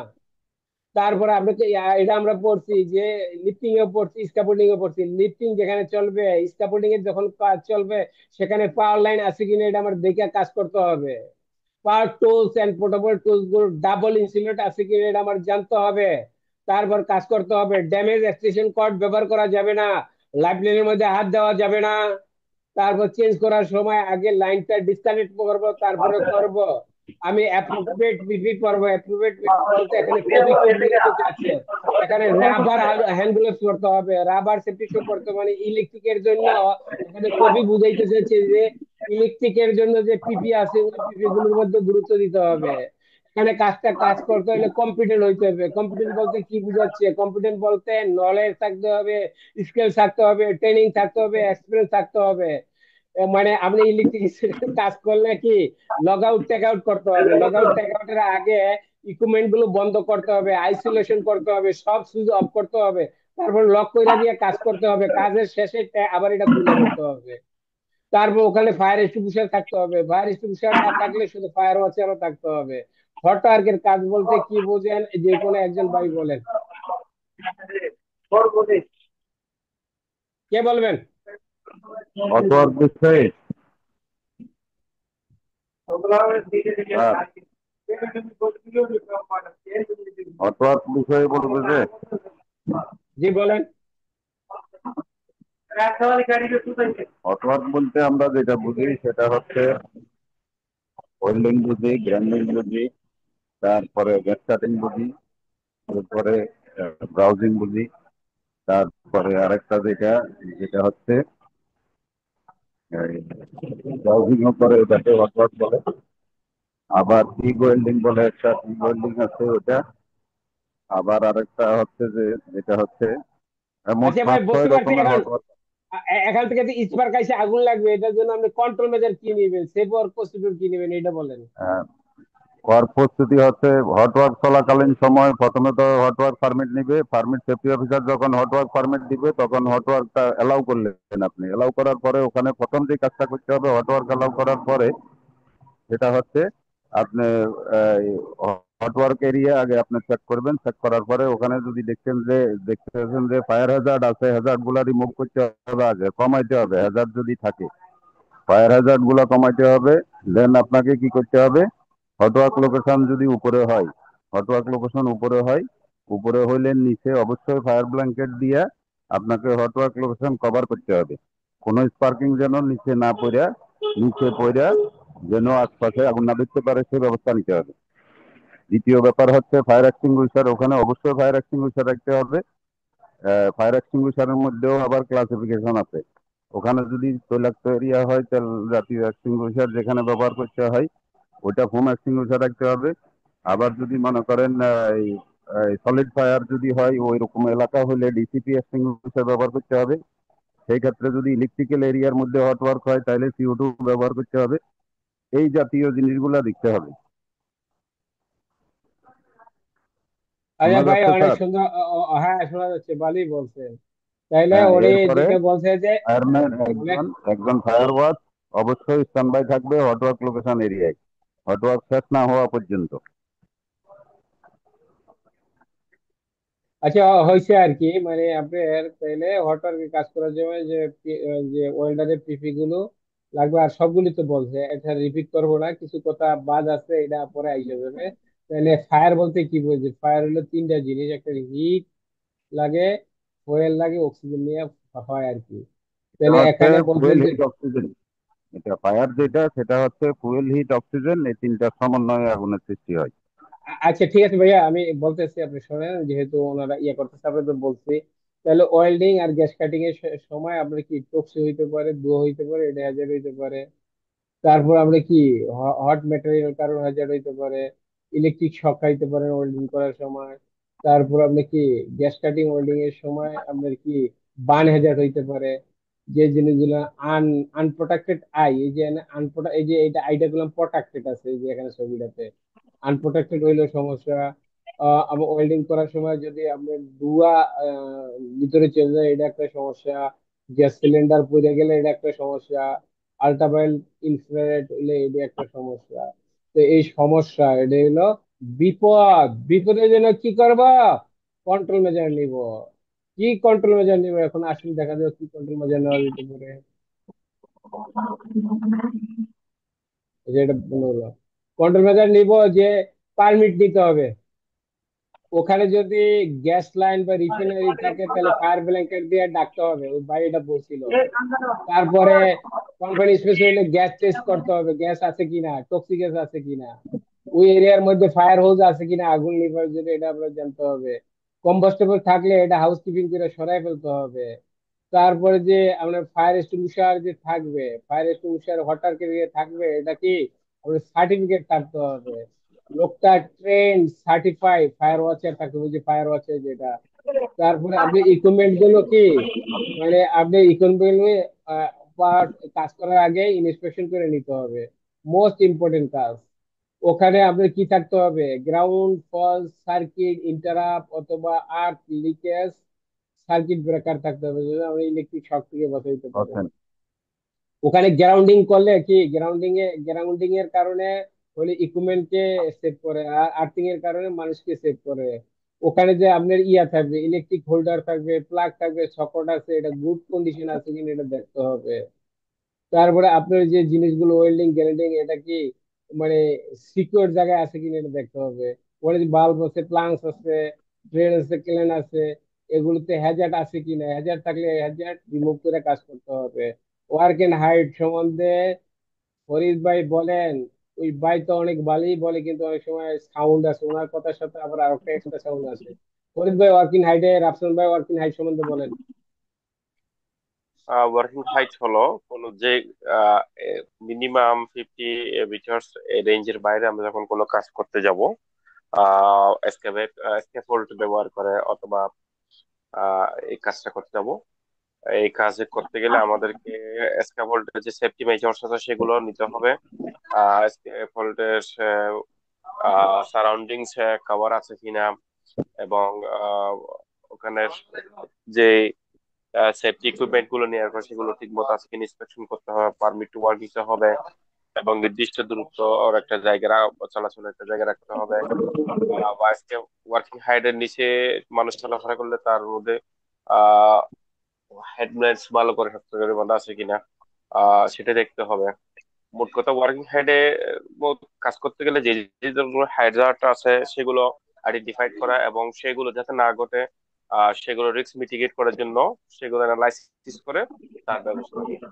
তারপরে আমরা তো এটা আমরা পড়ছি যে লিফটিং এ পড়ছি, স্ক্যাফোল্ডিং এ পড়ছি। লিফটিং যেখানে চলবে, স্ক্যাফোল্ডিং এর যখন কাজ চলবে, সেখানে পাওয়ার লাইন আছে কিনা এটা আমার দেখে কাজ করতে হবে। Power tools and portable tools গুলো ডাবল ইনসুলেট আছে কি এটা আমার জানতে হবে। তারপর কাজ করতে হবে, ড্যামেজ এক্সটেনশন কর্ড ব্যবহার করা যাবে না, লাইফ লাইনের মধ্যে হাত দেওয়া যাবে না। তারপর চেঞ্জ করার সময় আগে লাইনটা ডিসকানেক্ট করবো, তারপরে করব। আমি অ্যাপ্রোপ্রিয়েট পিপি করবো। অ্যাপ্রোপ্রিয়েট বলতে এখানে ফেভিকুইক লিখতে আছে, এখানে রাবার হ্যান্ড গ্লোভস করতে হবে, রাবার সেফটি শু করতে হবে। মানে ইলেকট্রিকের জন্য এখানে কবি বুঝাইতে চাইছে যে ইলেকট্রিকের জন্য যে পিপি আছে ওই পিপি গুলোর মধ্যে গুরুত্ব দিতে হবে। এখানে কাজ করতে হলে কম্পিটেন্ট হইতে হবে। কম্পিটেন্ট বলতে কি বুঝাচ্ছে? কম্পিটেন্ট বলতে নলেজ থাকতে হবে, স্কিল থাকতে হবে, ট্রেনিং থাকতে হবে, এক্সপিরিয়েন্স থাকতে হবে। মানে আপনি ইলেকট্রিক কাজ করলে কি লগ আউট টেক আউট করতে হবে, লগ আউট টেক আউটের আগে ইকুইপমেন্ট গুলো বন্ধ করতে হবে, আইসোলেশন করতে হবে, সব সুইচ অফ করতে হবে, তারপর লক করে দিয়ে কাজ করতে হবে, কাজের শেষে আবার এটা খুলে ফেলতে হবে। তারপর ওখানে ফায়ার এক্সটিংগুইশার থাকতে হবে, ফায়ার এক্সটিংগুইশার না থাকলে শুধু ফায়ার ওয়াচারও থাকতে হবে। হট ওয়ার্কের কাজ বলতে কি বোঝেন, যে কোনো একজন ভাই বলেন, কে বলবেন? অথবা বিষয়ে অথবা বিষয়ে বলবো যে জি বলেন। অথবা বলতে আমরা যেটা বুঝি সেটা হচ্ছে ওয়েল্ডিং বুঝি, গ্রাইন্ডিং বুঝি, তারপরে গ্যাস কাটিং বুঝি, তারপরে ব্রাউজিং বুঝি, তারপরে আরেকটা যেটা যেটা হচ্ছে ব্রাউজিং করে ওটাকে হটওয়ার্ক বলে। আবার টিগ ওয়েল্ডিং বলে, একটা টিগ ওয়েল্ডিং আছে ওটা। আবার আরেকটা হচ্ছে যে যেটা হচ্ছে মোট আচ্ছা ভাই, পাঁচ বুঝতে ছয় পারছি রকমের এখন। হটওয়ার্ক। এখান থেকে স্পার্ক এসে আগুন লাগবে, এটার জন্য আপনি কন্ট্রোল মেজার কি নেবেন, সেফ ওয়ার্ক প্রসিডিউর কি নেবেন, এটা বলেন। কর প্রস্তুতি হচ্ছে হটওয়ার্ক চলাকালীন সময় প্রথমে তো হটওয়ার্ক পারমিট নিবে। পারমিট সেফটি অফিসার যখন হটওয়ার্ক পারমিট দিবে তখন হটওয়ার্কটা এলাউ করলেন। আপনি এলাউ করার পরে ওখানে প্রথম যে কাজটা করতে হবে হটওয়ার্ক এলাউ করার পরে সেটা হচ্ছে আপনি হটওয়ার্ক এরিয়া আগে আপনি চেক করবেন। চেক করার পরে ওখানে যদি দেখতেছেন যে ফায়ার হ্যাজার্ড আছে, হ্যাজার্ড গুলা রিমুভ করতে হবে, আগে কমাইতে হবে। হ্যাজার্ড যদি থাকে ফায়ার হ্যাজার্ড গুলা কমাইতে হবে। দেন আপনাকে কি করতে হবে, হটওয়ার্ক লোকেশন যদি উপরে হয়, হটওয়ার্ক লোকেশন উপরে হয়, উপরে হইলে নিচে অবশ্যই ফায়ার ব্ল্যাঙ্কেট দিয়ে আপনাকে হটওয়ার্ক লোকেশন কভার করতে হবে। কোনো স্পার্কিং যেন নিচে পড়া যেন আশপাশে আগুন না ধরতে পারে সে ব্যবস্থা নিতে হবে। দ্বিতীয় ব্যাপার হচ্ছে ফায়ার এক্সটিংগুইশার, ওখানে অবশ্যই ফায়ার এক্সটিংগুইশার রাখতে হবে। ফায়ার এক্সটিংগুইশারের মধ্যেও আবার ক্লাসিফিকেশন আছে। ওখানে যদি তৈলাক্ত এরিয়া হয় তেল জাতীয় এক্সটিংগুইশার যেখানে ব্যবহার করতে হয় ওইটা হোম এক্সটিংগুইশার রাখতে হবে। আবার যদি মনে করেন সলিড ফায়ার যদি হয় ওই রকম এলাকা হলে ডিসিপি এক্সটিংগুইশার ব্যবহার করতে হবে। সেই ক্ষেত্রে যদি ইলেকট্রিক্যাল এরিয়ার মধ্যে হট ওয়ার্ক হয় তাহলে CO2 ব্যবহার করতে হবে। এই জাতীয় জিনিসগুলা দেখতে হবে। আচ্ছা শোনা ভাই, যাচ্ছে অনেক স্যার? সুন্দর। হ্যাঁ, শোনা যাচ্ছে, ভালোই বলছেন। তাইলে হ্যাঁ, ওরে এরপরে যেটা বলছে যে ফায়ারম্যান একজন একজন ফায়ার ওয়াচ অবশ্যই স্ট্যান্ড বাই থাকবে হটওয়ার্ক লোকেশন এরিয়ায় হটওয়ার্ক শেষ না হওয়া পর্যন্ত। আচ্ছা, হয়েছে আর কি, মানে আপনার তাইলে হটওয়ার্কে কাজ করার জন্য যে যে ওয়েল্ডারের পিপি গুলো লাগবে, আর সবগুলি তো বলছে, এটা রিপিট করবো না, কিছু কথা বাদ আছে, এটা পরে আইসা যাবে। তাহলে ফায়ার বলতে কি বলছে? ফায়ার হলো তিনটা জিনিস, একটা হিট লাগে, ফুয়েল লাগে, অক্সিজেন নিয়ে হয় আর কি। এটা তাহলে হচ্ছে এখানে বলছেন ফুয়েল যে হিট অক্সিজেন। এটা ফায়ার যেটা সেটা হচ্ছে ফুয়েল হিট অক্সিজেন, এই তিনটার সমন্বয়ে আগুনের সৃষ্টি হয়। আচ্ছা ঠিক আছে ভাইয়া, আমি বলতেছি, আপনি শোনেন, যেহেতু ওনারা ইয়ে করতেছে, আপনি তো বলছি। তাহলে ওয়েল্ডিং আর গ্যাস কাটিং এর সময় আপনার কি টক্সি হইতে পারে, ধোঁয়া হইতে পারে, এটা হ্যাজার্ড হইতে পারে। তারপর আমরা কি হট ম্যাটেরিয়াল কারণ হ্যাজার্ড হইতে পারে, ইলেকট্রিক শক খাইতে পারেন ওয়েল্ডিং করার সময়। তারপর আপনি কি গ্যাস কাটিং ওয়েল্ডিং এর সময় আপনার কি বার্ন হ্যাজার্ড হইতে পারে। যে জিনিসগুলো আনপ্রোটেক্টেড আই, এই যে এই যে এটা আইটা গুলো প্রোটেক্টেড আছে, এই যে এখানে ছবিটাতে আনপ্রোটেক্টেড হইলেও সমস্যা। আবার ওয়েল্ডিং করার সময় যদি আপনার ধোঁয়া ভিতরে চলে যায়, এটা একটা সমস্যা। গ্যাস সিলিন্ডার পুড়ে গেলে এটা একটা সমস্যা। আল্ট্রাভায়োলেট ইনফ্রারেড হইলে এটা একটা সমস্যা। তো এই সমস্যা এটা হলো বিপদ। বিপদের জন্য কি করব? কন্ট্রোল মেজার নিব। কি কন্ট্রোল মেজার নিব? এখন আসলে দেখা যাবে কি কন্ট্রোল মেজার নেওয়া যেতে পারে। এই যে এটা বললো। কন্ট্রোল মেজার নিব যে পারমিট নিতে হবে। ওখানে যদি গ্যাস লাইন বা রিফাইনারি থাকে তাহলে ফায়ার ব্ল্যাঙ্কেট দিয়ে ডাকতে হবে, ওই ভাই এটা বলছিল। তারপরে কোম্পানি স্পেশাল হলে গ্যাস টেস্ট করতে হবে, গ্যাস আছে কিনা, টক্সিক গ্যাস আছে কিনা, ওই এরিয়ার মধ্যে ফায়ার হোজ আছে কিনা, আগুন নিভার জন্য এটা আমরা জানতে হবে। কম্বাস্টেবল থাকলে এটা হাউস কিপিং করে সরাই ফেলতে হবে। তারপরে যে আপনার ফায়ার এক্সটিংগুইশার যে থাকবে, ফায়ার এক্সটিংগুইশার ওয়াটার ক্যারিয়ার থাকবে, এটা কি আপনার সার্টিফিকেট থাকতে হবে। লোকটা ট্রেন সার্টিফাই ফায়ার ওয়াচার থাকতে হবে, যে ফায়ার ওয়াচার যেটা। তারপরে আপনি ইকুইপমেন্ট গুলো কি, মানে আপনি ইকুইপমেন্ট কাজ করার আগে ইন্সপেকশন করে নিতে হবে, মোস্ট ইম্পর্টেন্ট কাজ। ওখানে আপনার কি থাকতে হবে, গ্রাউন্ড ফলস সার্কিট ইন্টারাপ্ট অথবা আর্থ লিকেজ সার্কিট ব্রেকার থাকতে হবে, যেন আমরা ইলেকট্রিক শক থেকে বাঁচাইতে পারে। আচ্ছা। ওখানে গ্রাউন্ডিং করলে কি, গ্রাউন্ডিং এর কারণে হলে ইকুইপমেন্টকে সেভ করে, আর আর্থিং এর কারণে মানুষকে সেভ করে। ওখানে যে আপনার ইয়া থাকবে, ইলেকট্রিক হোল্ডার থাকবে, প্লাগ থাকবে, সকেট আছে, এটা গুড কন্ডিশন আছে কিনা এটা দেখতে হবে। তারপরে আপনার যে জিনিসগুলো ওয়েল্ডিং গ্যারেন্টিং এটা কি মানে সিকিউর জায়গায় আছে কিনা এটা দেখতে হবে। ওখানে যে বাল্ব আছে, প্লাংস আছে, ড্রেন আছে, ক্লেন আছে, এগুলোতে হ্যাজার্ড আছে কিনা, হ্যাজার্ড থাকলে হ্যাজার্ড রিমুভ করে কাজ করতে হবে। ওয়ার্ক এন্ড হাইট সম্বন্ধে ফরিদ ভাই বলেন, ওই ভাই তো অনেক ভালোই বলে, কিন্তু অনেক সময় সাউন্ড আছে ওনার কথার সাথে, আবার আরেকটা এক্সট্রা সাউন্ড আছে। ফরিদ ভাই ওয়ার্কিং হাইটে, রাফসান ভাই ওয়ার্কিং হাইট সম্বন্ধে বলেন। ওয়ার্কিং হাইট হলো কোনো যে মিনিমাম 50 মিটার্স রেঞ্জের বাইরে আমরা যখন কোনো কাজ করতে যাব, স্ক্যাফোল্ড ব্যবহার করে অথবা এই কাজটা করতে যাব, এই কাজ করতে গেলে আমাদেরকে স্ক্যাফোল্ডের যে সেফটি মেজার্স আছে সেগুলো নিতে হবে। স্ক্যাফোল্ডের সারাউন্ডিংস কভার আছে কিনা, এবং ওখানের যে সেফটি ইকুইপমেন্ট গুলো নেওয়ার পর সেগুলো ঠিক মতো আছে কিনা ইন্সপেকশন করতে হবে, পারমিট টু ওয়ার্ক দিতে হবে, এবং নির্দিষ্ট দূরত্ব ওর একটা জায়গা চলাচলের একটা জায়গা রাখতে হবে। বা আজকে ওয়ার্কিং হাইটের নিচে মানুষ চলাফেরা করলে তার মধ্যে আহ হেডলাইটস ভালো করে শক্ত করে বাঁধা আছে কিনা সেটা দেখতে হবে। মোট কথা ওয়ার্কিং হাইডে কাজ করতে গেলে যে যে হাইজার্ড আছে সেগুলো আইডেন্টিফাইড করা এবং সেগুলো যাতে না ঘটে সেগুলো রিস্ক মিটিগেট করার জন্য সেগুলো অ্যানালাইসিস করে তার ব্যবস্থা নেওয়া।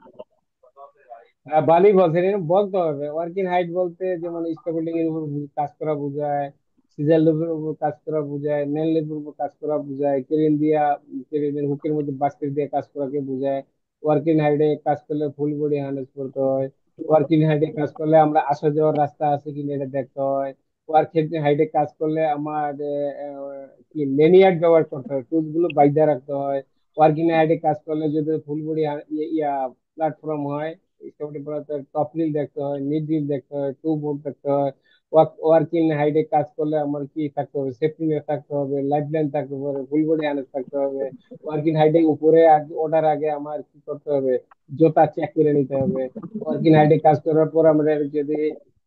বালি বলছেন, এরকম বলতে হবে। ওয়ার্কিং হাইট বলতে যেমন স্টেবিলিটি এর উপর কাজ করা বোঝায়, সিজার লেভেলের উপর কাজ করা বোঝায়, মেন লেভেলের উপর কাজ করা বোঝায়, ক্রেন দিয়া, ক্রেনের হুকের মধ্যে বাস্কেট দিয়ে কাজ করাকে বোঝায়। ওয়ার্কিং হাইটে কাজ করলে ফুল বডি হার্নেস করতে হয়। ওয়ার্কিং হাইটে কাজ করলে আমরা আসা যাওয়ার রাস্তা আছে কিনা এটা দেখতে হয়। ওয়ার্কিং হাইটে কাজ করলে আমার কি লেনিয়ার্ড ব্যবহার করতে হয়, টুলস গুলো বাইন্ধা রাখতে হয়। ওয়ার্কিং হাইটে কাজ করলে যদি ফুল বডি ইয়া প্ল্যাটফর্ম হয়, মোটামুটি পড়াতে টপ রিল দেখতে হয়, মিড রিল দেখতে হয়, টু বোর্ড দেখতে হয়। ওয়ার্কিং হাইটে কাজ করলে আমার কি থাকতে হবে, সেফটি নেট থাকতে হবে, লাইফ লাইন থাকতে হবে, ফুল বডি হার্নেস থাকতে হবে। ওয়ার্কিং হাইটে উপরে ওঠার আগে আমার কি করতে হবে, জুতা চেক করে নিতে হবে। ওয়ার্কিং হাইটে কাজ করার পর আমরা যদি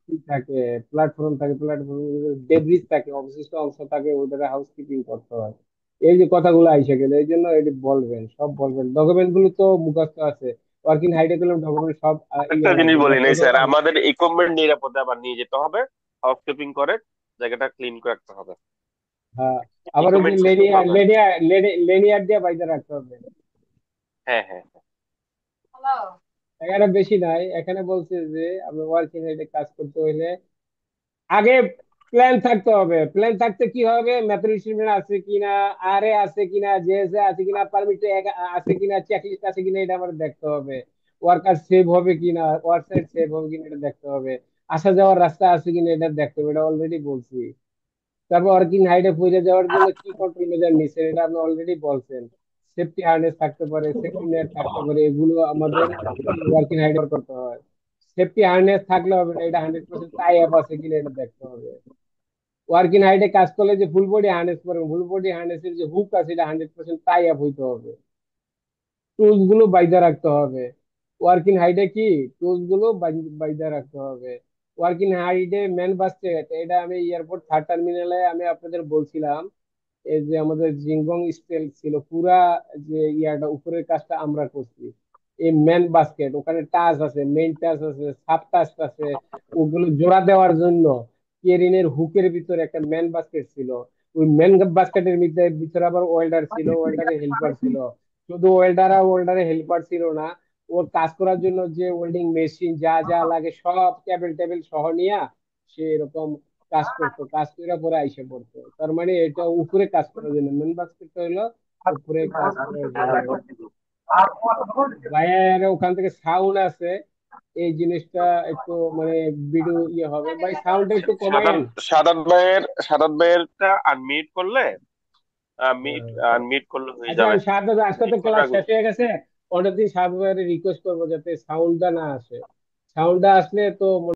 কি থাকে, প্ল্যাটফর্ম থাকে, প্ল্যাটফর্ম ডেব্রিজ থাকে, অবশিষ্ট অংশ থাকে, ওদের হাউস কিপিং করতে হয়। এই যে কথাগুলো আইসে গেলে এই জন্য এটি বলবেন, সব বলবেন, ডকুমেন্ট গুলো তো মুখস্থ আছে। ওয়ার্কিং হাইটে গেলে ডকুমেন্ট সব একটা ইয়া জিনিস লাগবে, বলি নাই ল্যাপটপে স্যার, পাবেন। আমাদের ইকুইপমেন্ট নিরাপদে আবার নিয়ে যেতে হবে, হাউসকিপিং করে জায়গাটা ক্লিন করে রাখতে হবে, হ্যাঁ, আবার ওই যে ইকুইপমেন্ট সুস্থ লেনিয়ার থাকবে। লেনিয়ার লেনিয়ার দিয়ে বাইরে রাখতে হবে। হ্যাঁ হ্যাঁ। এখানে বেশি নাই, এখানে বলছে যে আপনি ওয়ার্কিং হাইটে কাজ করতে হইলে আগে প্ল্যান থাকতে হবে। প্ল্যান থাকতে কি হবে, ম্যাথমেটিক্যাল আছে কিনা, আরে আছে কিনা, জেএসএ আছে কিনা, পারমিট আছে কিনা, চেকলিস্ট আছে কিনা, এটা আমার দেখতে হবে। ওয়ার্কার সেভ হবে কিনা, ওয়ার্ক সাইট সেভ হবে কিনা এটা দেখতে হবে। আসা যাওয়ার রাস্তা আছে কিনা এটা দেখতে হবে, এটা অলরেডি বলছি। তারপর ওয়ার্কিং হাইটে পৌঁছে যাওয়ার জন্য কি কন্ট্রোল মেজার নিচ্ছেন এটা আপনি অলরেডি বলছেন। সেফটি হার্নেস থাকতে পারে, সেফটি নেট থাকতে পারে, এগুলো আমাদের ওয়ার্কিং হাইটে করতে হয়। সেফটি হার্নেস থাকলে হবে না, এটা 100% টাই অ্যাপ আছে কিনা এটা দেখতে হবে। ওয়ার্কিং হাইটে কাজ করলে যে ফুল বডি হার্নেস পরবে, ফুল বডি হার্নেসের যে হুক আছে এটা 100% টাই অ্যাপ হইতে হবে। টুলস গুলো বাইন্ধা রাখতে হবে। ওয়ার্কিং হাইটে কি টুলস গুলো বাইন্ধা রাখতে হবে। ওয়ার্কিং হাইটে মেন বাসছে, এটা আমি এয়ারপোর্ট থার্ড টার্মিনালে আমি আপনাদের বলছিলাম, এই যে আমাদের জিংগং স্টেল ছিল পুরা, যে ইয়াটা উপরের কাজটা আমরা করছি। এই মেন বাস্কেট, ওখানে টাচ আছে, মেইন টাচ আছে, সাব টাচ আছে, ওগুলো জোড়া দেওয়ার জন্য কেরিনের হুকের ভিতরে একটা মেন বাস্কেট ছিল। ওই মেন বাস্কেটের ভিতরে ভিতরে আবার ওয়েল্ডার ছিল, ওয়েল্ডারের হেল্পার ছিল। শুধু ওয়েল্ডার আর ওয়েল্ডারের হেল্পার ছিল না, ওর কাজ করার জন্য যে ওয়েল্ডিং মেশিন যা যা লাগে সব কেবল টেবিল সহ নিয়ে সে এরকম কাজ করতো, কাজ করে পরে আইসে পড়তো। তার মানে এটা উপরে কাজ করার জন্য, মেন বাস্কেটটা হলো উপরে কাজ করার জন্য। ভাইয়ের ওখান থেকে সাউন্ড আছে, এই জিনিসটা একটু মানে ভিডিও ইয়ে হবে ভাই, সাউন্ডটা একটু সাদাত কমায়েন। সাদাত ভাইয়েরটা আনমিউট করলে মিট হ্যাঁ। আনমিউট করলে হয়ে আচ্ছা, যাবে। আমি শাহাদ, আজকে তো মিট করে ক্লাস রাখবেন। শেষ হয়ে গেছে, পরের দিন শাহাদ ভাইয়ের রিকোয়েস্ট করবো যাতে সাউন্ডটা না আসে। সাউন্ডটা আসলে তো